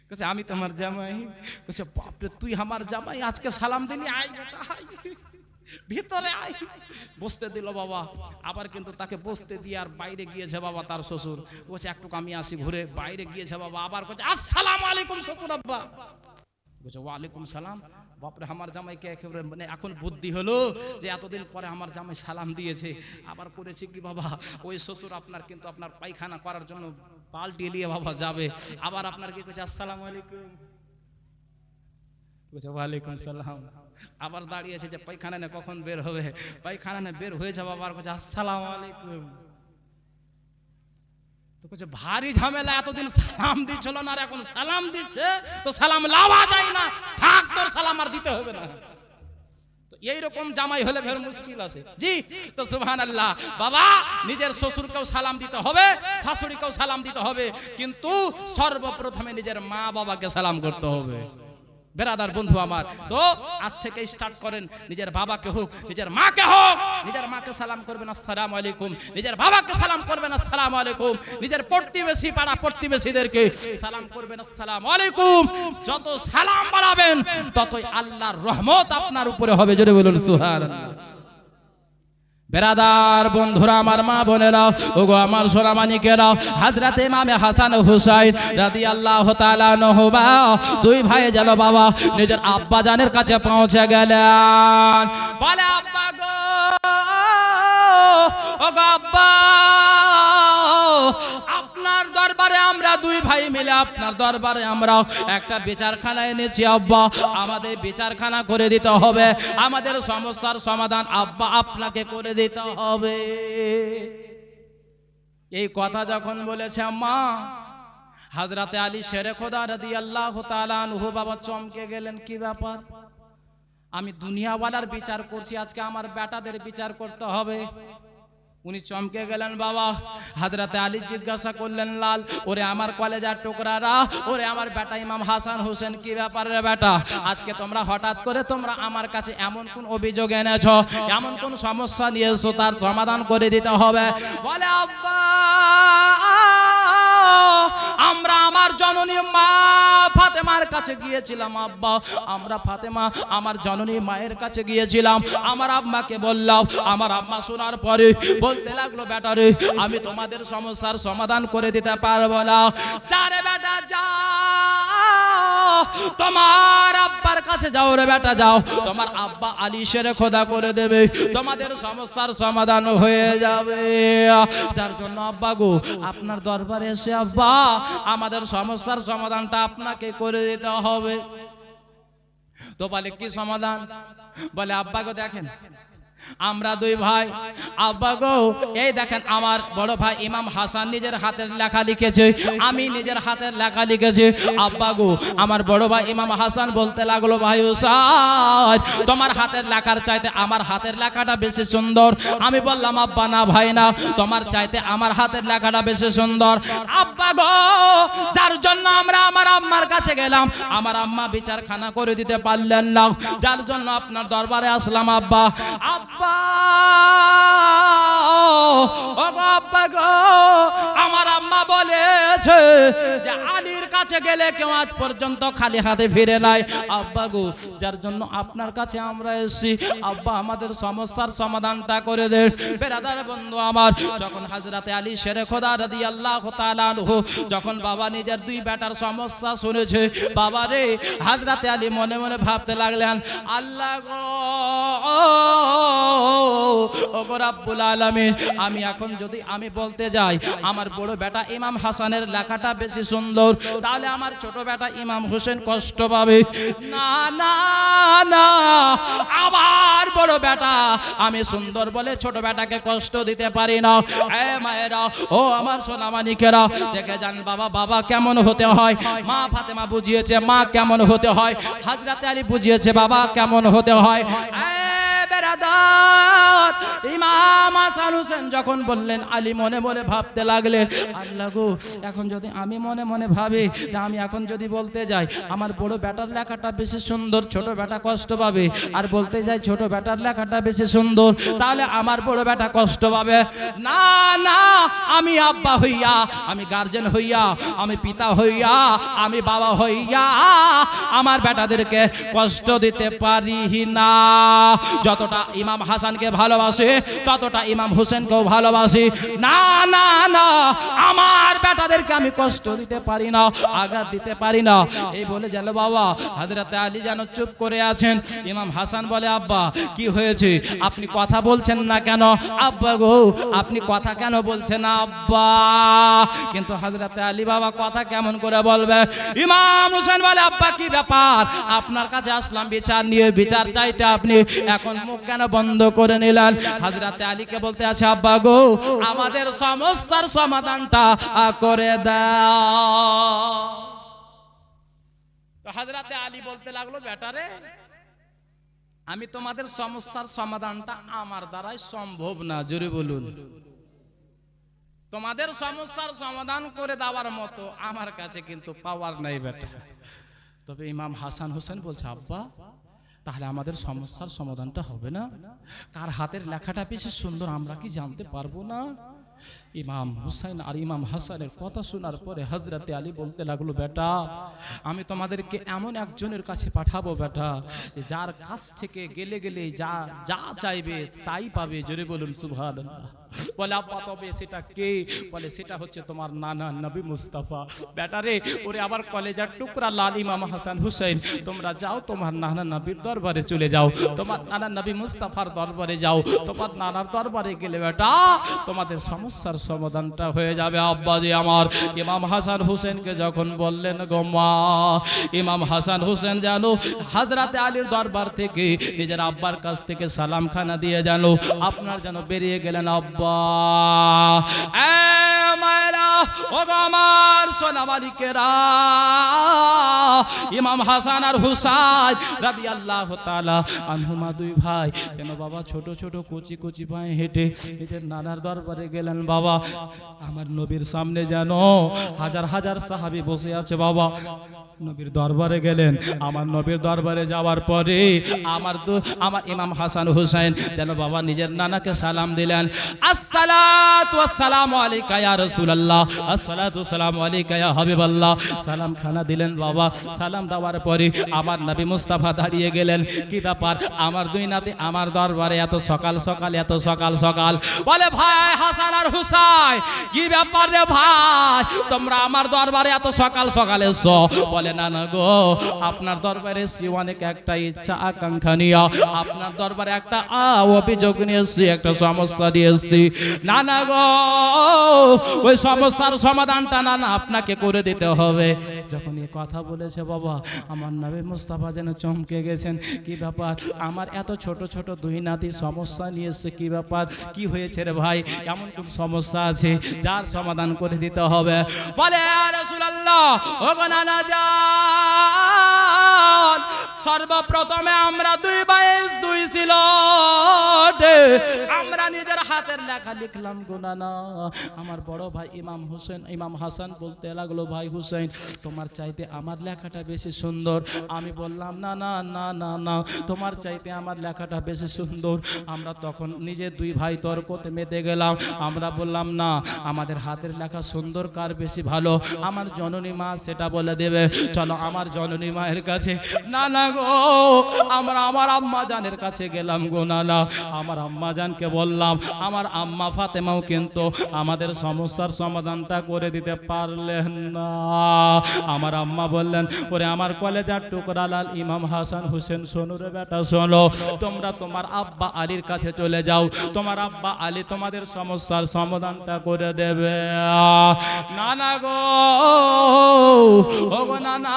Speaker 1: বলছে আমি তোমার জামাই। বলছে বাপরে তুই আমার জামাই, আজকে সালাম দিলি? আয় বেটা আয়, ভিতরে আয়। বসতে দিল বাবা। আবার কিন্তু তাকে বসতে দিয়ে আর বাইরে গিয়েছে বাবা তার শ্বশুর। বলছে একটু আমি আসি ঘুরে। বাইরে গিয়েছে বাবা, আবার বলছে আসসালামু আলাইকুম শ্বশুর আব্বা। বলছে ওয়ালাইকুম সালাম। বাপরে আমার জামাইকে একেবারে মানে এখন বুদ্ধি হলো যে এতদিন পরে আমার জামাই সালাম দিয়েছে। আবার করেছে কি বাবা, ওই শ্বশুর আপনার কিন্তু আপনার পায়খানা করার জন্য পাল্টি নিয়ে বাবা যাবে। আবার আপনার কি বলছে আসসালামু আলাইকুম। বলছে ওয়ালাইকুম সালাম। আবার দাঁড়িয়েছে যে পায়খানা না কখন বের হবে। পায়খানা না বের হয়ে যাবে, আবার বলছে আসসালামু আলাইকুম। তো বলছে ভারী ঝামেলা, এতদিন সালাম দিচ্ছিল না আর এখন সালাম দিচ্ছে, তো সালাম লাওয়া যায় না, থাক তোর সালাম আর দিতে হবে না। তো এইরকম জামাই হলে ফের মুশকিল আছে। জি তো সুবহানাল্লাহ। বাবা নিজের শ্বশুরকেও সালাম দিতে হবে, শাশুড়িকেও সালাম দিতে হবে, কিন্তু সর্বপ্রথমে নিজের মা বাবাকে সালাম করতে হবে। বেরাদার বন্ধু আমার, তো আজ থেকে স্টার্ট করেন, নিজের বাবাকে হোক নিজের মাকে হোক, নিজের মাকে সালাম করবেন আসসালামু আলাইকুম, নিজের বাবাকে সালাম করবেন আসসালামু আলাইকুম, নিজের প্রতিবেশী পাড়া প্রতিবেশীদেরকে সালাম করবেন আসসালামু আলাইকুম। যত সালাম বাড়াবেন ততই আল্লাহর রহমত আপনার উপরে হবে। জোরে বলুন সুবহানাল্লাহ। বেরাদার বন্ধুরা আমার, মা বোনেরা, ওগো আমার সোনামানিকেরা, হযরত ইমামে হাসান হুসাইন রাদিয়াল্লাহু তাআলা আনহু 2 ভাই যেন বাবা নিজের আব্বা জানের কাছে পৌঁছে গেলেন। বলে আব্বা গো, ওগো আব্বা, আপনার দরবারে আমরা 2 ভাই মিলে আপনার দরবারে আমরা একটা বিচারখানা এনেছি আব্বা, আমাদের বিচারখানা করে দিতে হবে, আমাদের সমস্যার সমাধান আব্বা আপনাকে করে দিতে হবে। এই কথা যখন বলেছে আম্মা, হযরতে আলী শেরে খোদা রাদিয়াল্লাহু তাআলা আনহু বাবা চমকে গেলেন। কি ব্যাপার? আমি দুনিয়াওয়ালার বিচার করছি, আজকে আমার বেটাদের বিচার করতে হবে। উনি চমকে গেলেন বাবা। হযরতে আলী জিজ্ঞাসা করলেন, লাল ওরে আমার কলেজার টুকরারা, ওরে আমার বেটা ইমাম হাসান হোসেন, কি ব্যাপার রে বেটা? আজকে তোমরা হঠাৎ করে তোমরা আমার কাছে এমন কোন অভিযোগ এনেছো, এমন কোন সমস্যা নিয়েছো, তার সমাধান করে দিতে হবে। বলে আব্বা, আমরা আমার জননী মা ফাতেমার কাছে গিয়েছিলাম আব্বা, আমরা ফাতেমা আমার জননী মায়ের কাছে গিয়েছিলাম, আমার আম্মাকে বললাম, আমার আম্মা শোনার পরে বলতে লাগলো, বেটা রে আমি তোমাদের সমস্যার সমাধান করে দিতে পারবো না, চারে বেটা যাও তোমার আব্বার কাছে যাও রে বেটা যাও, তোমার আব্বা আলী শেরে খোদা করে দেবে, তোমাদের সমস্যার সমাধান হয়ে যাবে। যার জন্য আব্বা গো আপনার দরবারে এসে আব্বা আমাদের সমস্যার সমাধানটা আপনাকে করে দিতে হবে। তো বলে কি সমাধান? বলে আব্বা গো দেখেন আমরা দুই ভাই আব্বা গো এই দেখেন আমার বড় ভাই ইমাম হাসান নিজের হাতের লেখা লিখেছে, আমি নিজের হাতের লেখা লিখেছি। আব্বা গো আমার বড় ভাই ইমাম হাসান বলতে লাগলো, ভাই হুসাইন তোমার হাতের লেখার চাইতে আমার হাতের লেখাটা বেশি সুন্দর। আমি বললাম আব্বা না ভাই না, তোমার চাইতে আমার হাতের লেখাটা বেশি সুন্দর। আব্বা গো যার জন্য আমরা আমার আম্মার কাছে গেলাম, আমার আম্মা বিচারখানা করে দিতে পারলেন না, যার জন্য আপনার দরবারে আসলাম। আব্বা আব্বা ও আব্বা গো আমার আম্মা বলেছে যে আলীর কাছে গেলে কেউ আজ পর্যন্ত খালি হাতে ফিরে নাই। আব্বা গো যার জন্য আপনার কাছে আমরা এসেছি, আব্বা আমাদের সমস্যার সমাধানটা করে দেন। বেরাদার বন্ধু আমার, যখন হযরতে আলী শেরে খোদা রাদিয়াল্লাহু তাআলা আনহু যখন বাবা নিজের দুই বেটার সমস্যা শুনেছে, বাবা রে হযরতে আলী মনে মনে ভাবতে লাগলেন, আল্লাহ গো ও গো রব্বুল আলামিন, আমি এখন যদি আমি বলতে যাই আমার বড় বেটা ইমাম হাসানের লেখাটা বেশি সুন্দর, তাহলে আমার ছোট বেটা ইমাম হোসেন কষ্ট পাবে। না না না, আমার বড় বেটা আমি সুন্দর বলে ছোট বেটাকে কষ্ট দিতে পারি না। এ মায়েরা ও আমার সোনামানিকেরা, দেখে যান বাবা বাবা কেমন হতে হয়। মা ফাতেমা বুঝিয়েছে মা কেমন হতে হয়, হযরতে আলী বুঝিয়েছে বাবা কেমন হতে হয়। ইমাম হাসান হোসেন যখন বললেন, আলী মনে মনে ভাবতে লাগলেন, আল্লাহ গো এখন যদি আমি মনে মনে ভাবি যে আমি এখন যদি বলতে যাই আমার বড় বেটার লেখাটা বেশি সুন্দর, ছোট বেটা কষ্ট পাবে, আর বলতে যাই ছোট বেটার লেখাটা বেশি সুন্দর, তাহলে আমার বড় বেটা কষ্ট পাবে। না না, আমি আব্বা হইয়া, আমি গার্জেন হইয়া, আমি পিতা হইয়া, আমি বাবা হইয়া আমার বেটাদেরকে কষ্ট দিতে পারি না। যতটা ইমাম হাসানকে ভালোবাসে ততটা ইমাম হোসেনকেও ভালোবাসি। না না না, আমার বেটাদেরকে আমি কষ্ট দিতে পারি না, আঘাত দিতে পারি না। এই বলে গেল বাবা। হযরতে আলী যেন চুপ করে আছেন। ইমাম হাসান বলে, আব্বা কি হয়েছে, আপনি কথা বলছেন না কেন? আব্বা গো আপনি কথা কেন বলছেন না আব্বা? কিন্তু হযরতে আলী বাবা কথা কেমন করে বলবে? ইমাম হোসেন বলে, আব্বা কি ব্যাপার, আপনার কাছে আসলাম বিচার নিয়ে, বিচার চাইতে আপনি এখন মুখ কেন বন্ধ করে নিলেন? হযরতে আলীকে বলতে আছে, আব্বা গো আমাদের সমস্যার সমাধানটা করে দাও। তো হযরতে আলী বলতে লাগলো, বেটারে আমি তোমাদের সমস্যার সমাধানটা আমার দ্বারাই সম্ভব না, জোরে বলুন। তোমাদের সমস্যার সমাধান করে দেওয়ার মতো আমার কাছে কিন্তু পাওয়ার নাই বেটা। তবে ইমাম হাসান হোসেন বলছে, আব্বা তাহলে আমাদের সমস্যার সমাধানটা হবে না? কার হাতের লেখাটা বেশি সুন্দর আমরা কি জানতে পারবো না? ইমাম হুসাইন আর ইমাম হাসানের কথা শোনার পরে হযরতে আলী বলতে লাগলো, বেটা আমি তোমাদেরকে এমন একজনের কাছে পাঠাবো বেটা, যার কাছ থেকে গেলে গেলে যা যা চাইবে তাই পাবে, জোরে বলুন সুবহানাল্লাহ। বলে, আব্বা তবে সেটা কে? বলে, সেটা হচ্ছে তোমার নানা নবী মুস্তাফা। বেটারে ওরে আবার কলেজার টুকরা লাল ইমাম হাসান হুসাইন, তোমরা যাও তোমার নানা নবীর দরবারে চলে যাও, তোমার নানা নবী মুস্তাফার দরবারে যাও। তোমার নানার দরবারে গেলে বেটা তোমাদের সমস্যার সমাধানটা হয়ে যাবে। আব্বাজি আমার ইমাম হাসান হোসেনকে যখন বললেন, গো মা, ইমাম হাসান হোসেন জানো হযরতে আলীর দরবার থেকে নিজের আব্বার কাছ থেকে সালাম খানা দিয়ে জানো আপনার যেন বেরিয়ে গেলেন। আব্বা মায়েরা ও আমার সোনামানিকেরা, ইমাম হাসান আর হুসাইন রাদিয়াল্লাহু তাআলা আনহুমা দুই ভাই কেন বাবা ছোট ছোট কচি কচি পায়ে হেঁটে নিজের নানার দরবারে গেলেন। বাবা আমার নবীর সামনে যেন হাজার হাজার সাহাবী বসে আছে। বাবা নবীর দরবারে গেলেন। আমার নবীর দরবারে যাওয়ার পরে আমার ইমাম হাসান হুসাইন যেন বাবা নিজের নানাকে সালাম দিলেন, আসসালাতু ওয়াসসালামু আলাইকা ইয়া রাসূলুল্লাহ, আসসালাতু ওয়াসসালামু আলাইকা ইয়া হাবিবাল্লাহ। সালাম খানা দিলেন। বাবা সালাম দেওয়ার পরে আমার নবী মুস্তাফা দাঁড়িয়ে গেলেন। কি ব্যাপার আমার দুই নাতি আমার দরবারে এত সকাল সকাল, এত সকাল সকাল? বলে, ভাই হাসান আর হুসাইন কি ব্যাপার রে ভাই, তোমরা আমার দরবারে এত সকাল সকাল এসো? বলে, না না গো, আপনার দরবারে এসেছি অনেক একটা ইচ্ছা আকাঙ্ক্ষা নিয়ে, আপনার দরবারে একটা অভিযোগ নিয়ে এসেছি, একটা সমস্যা নিয়ে এসেছি। না না গো, ওই সমস্যার সমাধানটা না না আপনাকে করে দিতে হবে। যখন এ কথা বলেছে বাবা, আমার নবী মুস্তাফা যেন চমকে গেছেন। কি ব্যাপার, আমার এত ছোট ছোট দুই নাতি সমস্যা নিয়ে এসছে, কি ব্যাপার, কি হয়েছে রে ভাই? এমন কোন সমস্যা আছে যার সমাধান করে দিতে হবে? বলে ইয়া রাসূলুল্লাহ, ও গো নানা জান, সর্বপ্রথমে আমরা দুই বাইশ দুই ছিল, আমরা নিজের হাতের লেখা লিখলাম গো নানা। আমার বড় ভাই ইমাম হাসান বলতে লাগলো, ভাই হুসেন, তোমার চাইতে আমার লেখাটা বেশি সুন্দর। আমি বললাম না না না না না, তোমার চাইতে আমার লেখাটা বেশি সুন্দর। আমরা তখন নিজে দুই ভাই তর্কতে মেতে গেলাম। আমরা বললাম না, আমাদের হাতের লেখা সুন্দর কার বেশি ভালো, আমার জননী মা সেটা বলে দেবে। চলো আমার জননী মায়ের কাছে। না না গো, আমরা আমার আম্মা জানের কাছে গেলাম গো নানা। আমার আম্মা জানকে বললাম, আমার আম্মা ফাতেমাও কিন্তু আমাদের সমস্যার সমাধানটা করে দিতে পারলেন না। আমার আম্মা বললেন, ওরে আমার কলেজার টুকরা লাল ইমাম হাসান হুসেন, শোনো রে বেটা শোনো, তোমরা তোমার আব্বা আলীর কাছে চলে যাও, তোমার আব্বা আলী তোমাদের সমস্যার সমাধানটা করে দেবে। না না গো, ও গো না না,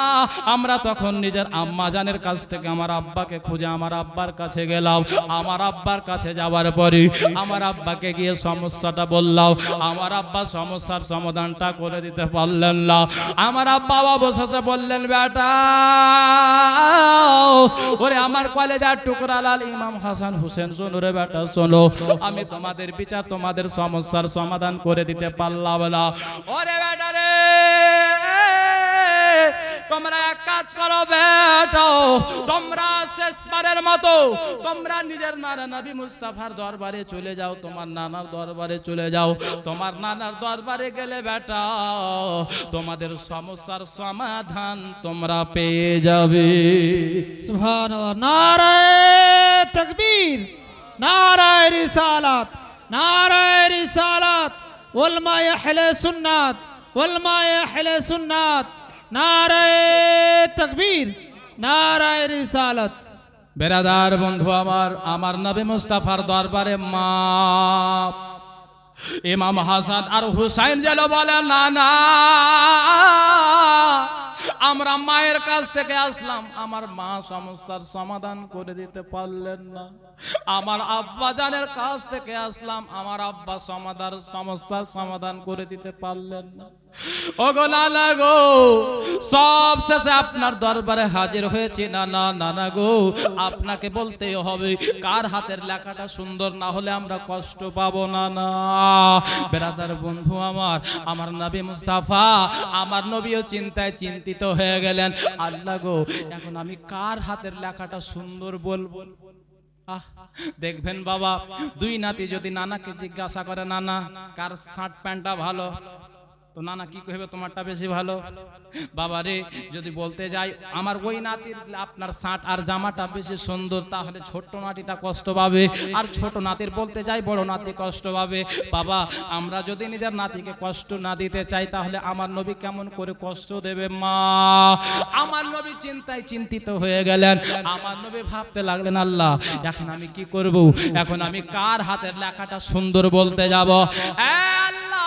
Speaker 1: আমরা তখন নিজের আম্মা জানের কাছ থেকে আমার আব্বাকে খুঁজে আমার আব্বার কাছে গেলাম। আমার আব্বার কাছে যাওয়ার পরে আমার আব্বাকে গিয়ে সমস্যাটা বললাম। আমার আব্বা সমস্যার সমাধানটা করে দিতে পারলেন না। আমার আব্বা অবশেষে বললেন, বেটা ওরে আমার কলেজার টুকরা লাল ইমাম হাসান হুসেন, শোনো রে বেটা শোনো, আমি তোমাদের বিচার তোমাদের সমস্যার সমাধান করে দিতে পারলাম না। ওরে বেটা রে, তোমরা এক কাজ করো বেটা, তোমরা শেষবারের মতো তোমরা নিজের নানা নবী মুস্তাফার দরবারে চলে যাও, তোমার নানার দরবারে চলে যাও। তোমার নানার দরবারে গেলে বেটা তোমাদের সমস্যার সমাধান তোমরা পেয়ে যাবে।
Speaker 2: সুবহানাল্লাহ। নারায়ে তাকবীর, নারায়ে রিসালাত, নারায়ে রিসালাত, উলমায়ে আহলে সুন্নাত, উলমায়ে আহলে সুন্নাত, নারায়ে তাকবীর, নারায়ে রিসালাত।
Speaker 1: বেরাদার বন্ধু আমার, আমার নবী মুস্তাফার দরবারে মা ইমাম হাসান আর হুসাইন যেন বলে, না না, আমরা মায়ের কাছ থেকে আসলাম, আমার মা সমস্যার সমাধান করে দিতে পারলেন না। আমার আব্বা জানের কাছ থেকে আসলাম, আমার আব্বা সমস্যার সমাধান করে দিতে পারলেন না। ও গো নানা গো, সব শেষে আপনার দরবারে হাজির হয়েছি নানা। নানা গো, আপনাকে বলতেই হবে কার হাতের লেখাটা সুন্দর, না হলে আমরা কষ্ট পাবো না। না বেরাদার বন্ধু আমার, আমার নবী মুস্তাফা, আমার নবীও চিন্তায় চিন্তিত হয়ে গেলেন। আল্লাহ গো, এখন আমি কার হাতের লেখাটা সুন্দর বলবো? দেখবেন বাবা, দুই নাতি যদি নানাকে জিজ্ঞাসা করে, নানা কার শার্ট প্যান্টটা ভালো, তো নানা কি কইবে, তোমারটা বেশি ভালো। বাবা রে, যদি বলতে যাই আমার ওই নাতির আপনার শার্ট আর জামাটা বেশি সুন্দর, তাহলে ছোট নাতিটা কষ্ট পাবে, আর ছোট নাতির বলতে যাই বড় নাতি কষ্ট পাবে। বাবা, আমরা যদি নিজের নাতিকে কষ্ট না দিতে চাই, তাহলে আমার নবী কেমন করে কষ্ট দেবে? মা, আমার নবী চিন্তায় চিন্তিত হয়ে গেলেন। আমার নবী ভাবতে লাগলেন, আল্লাহ এখন আমি কি করব, এখন আমি কার হাতের লেখাটা সুন্দর বলতে যাব? আল্লাহ,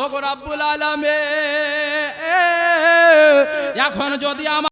Speaker 1: ও গো রব্বুল আলামিন, এখন যদি আমার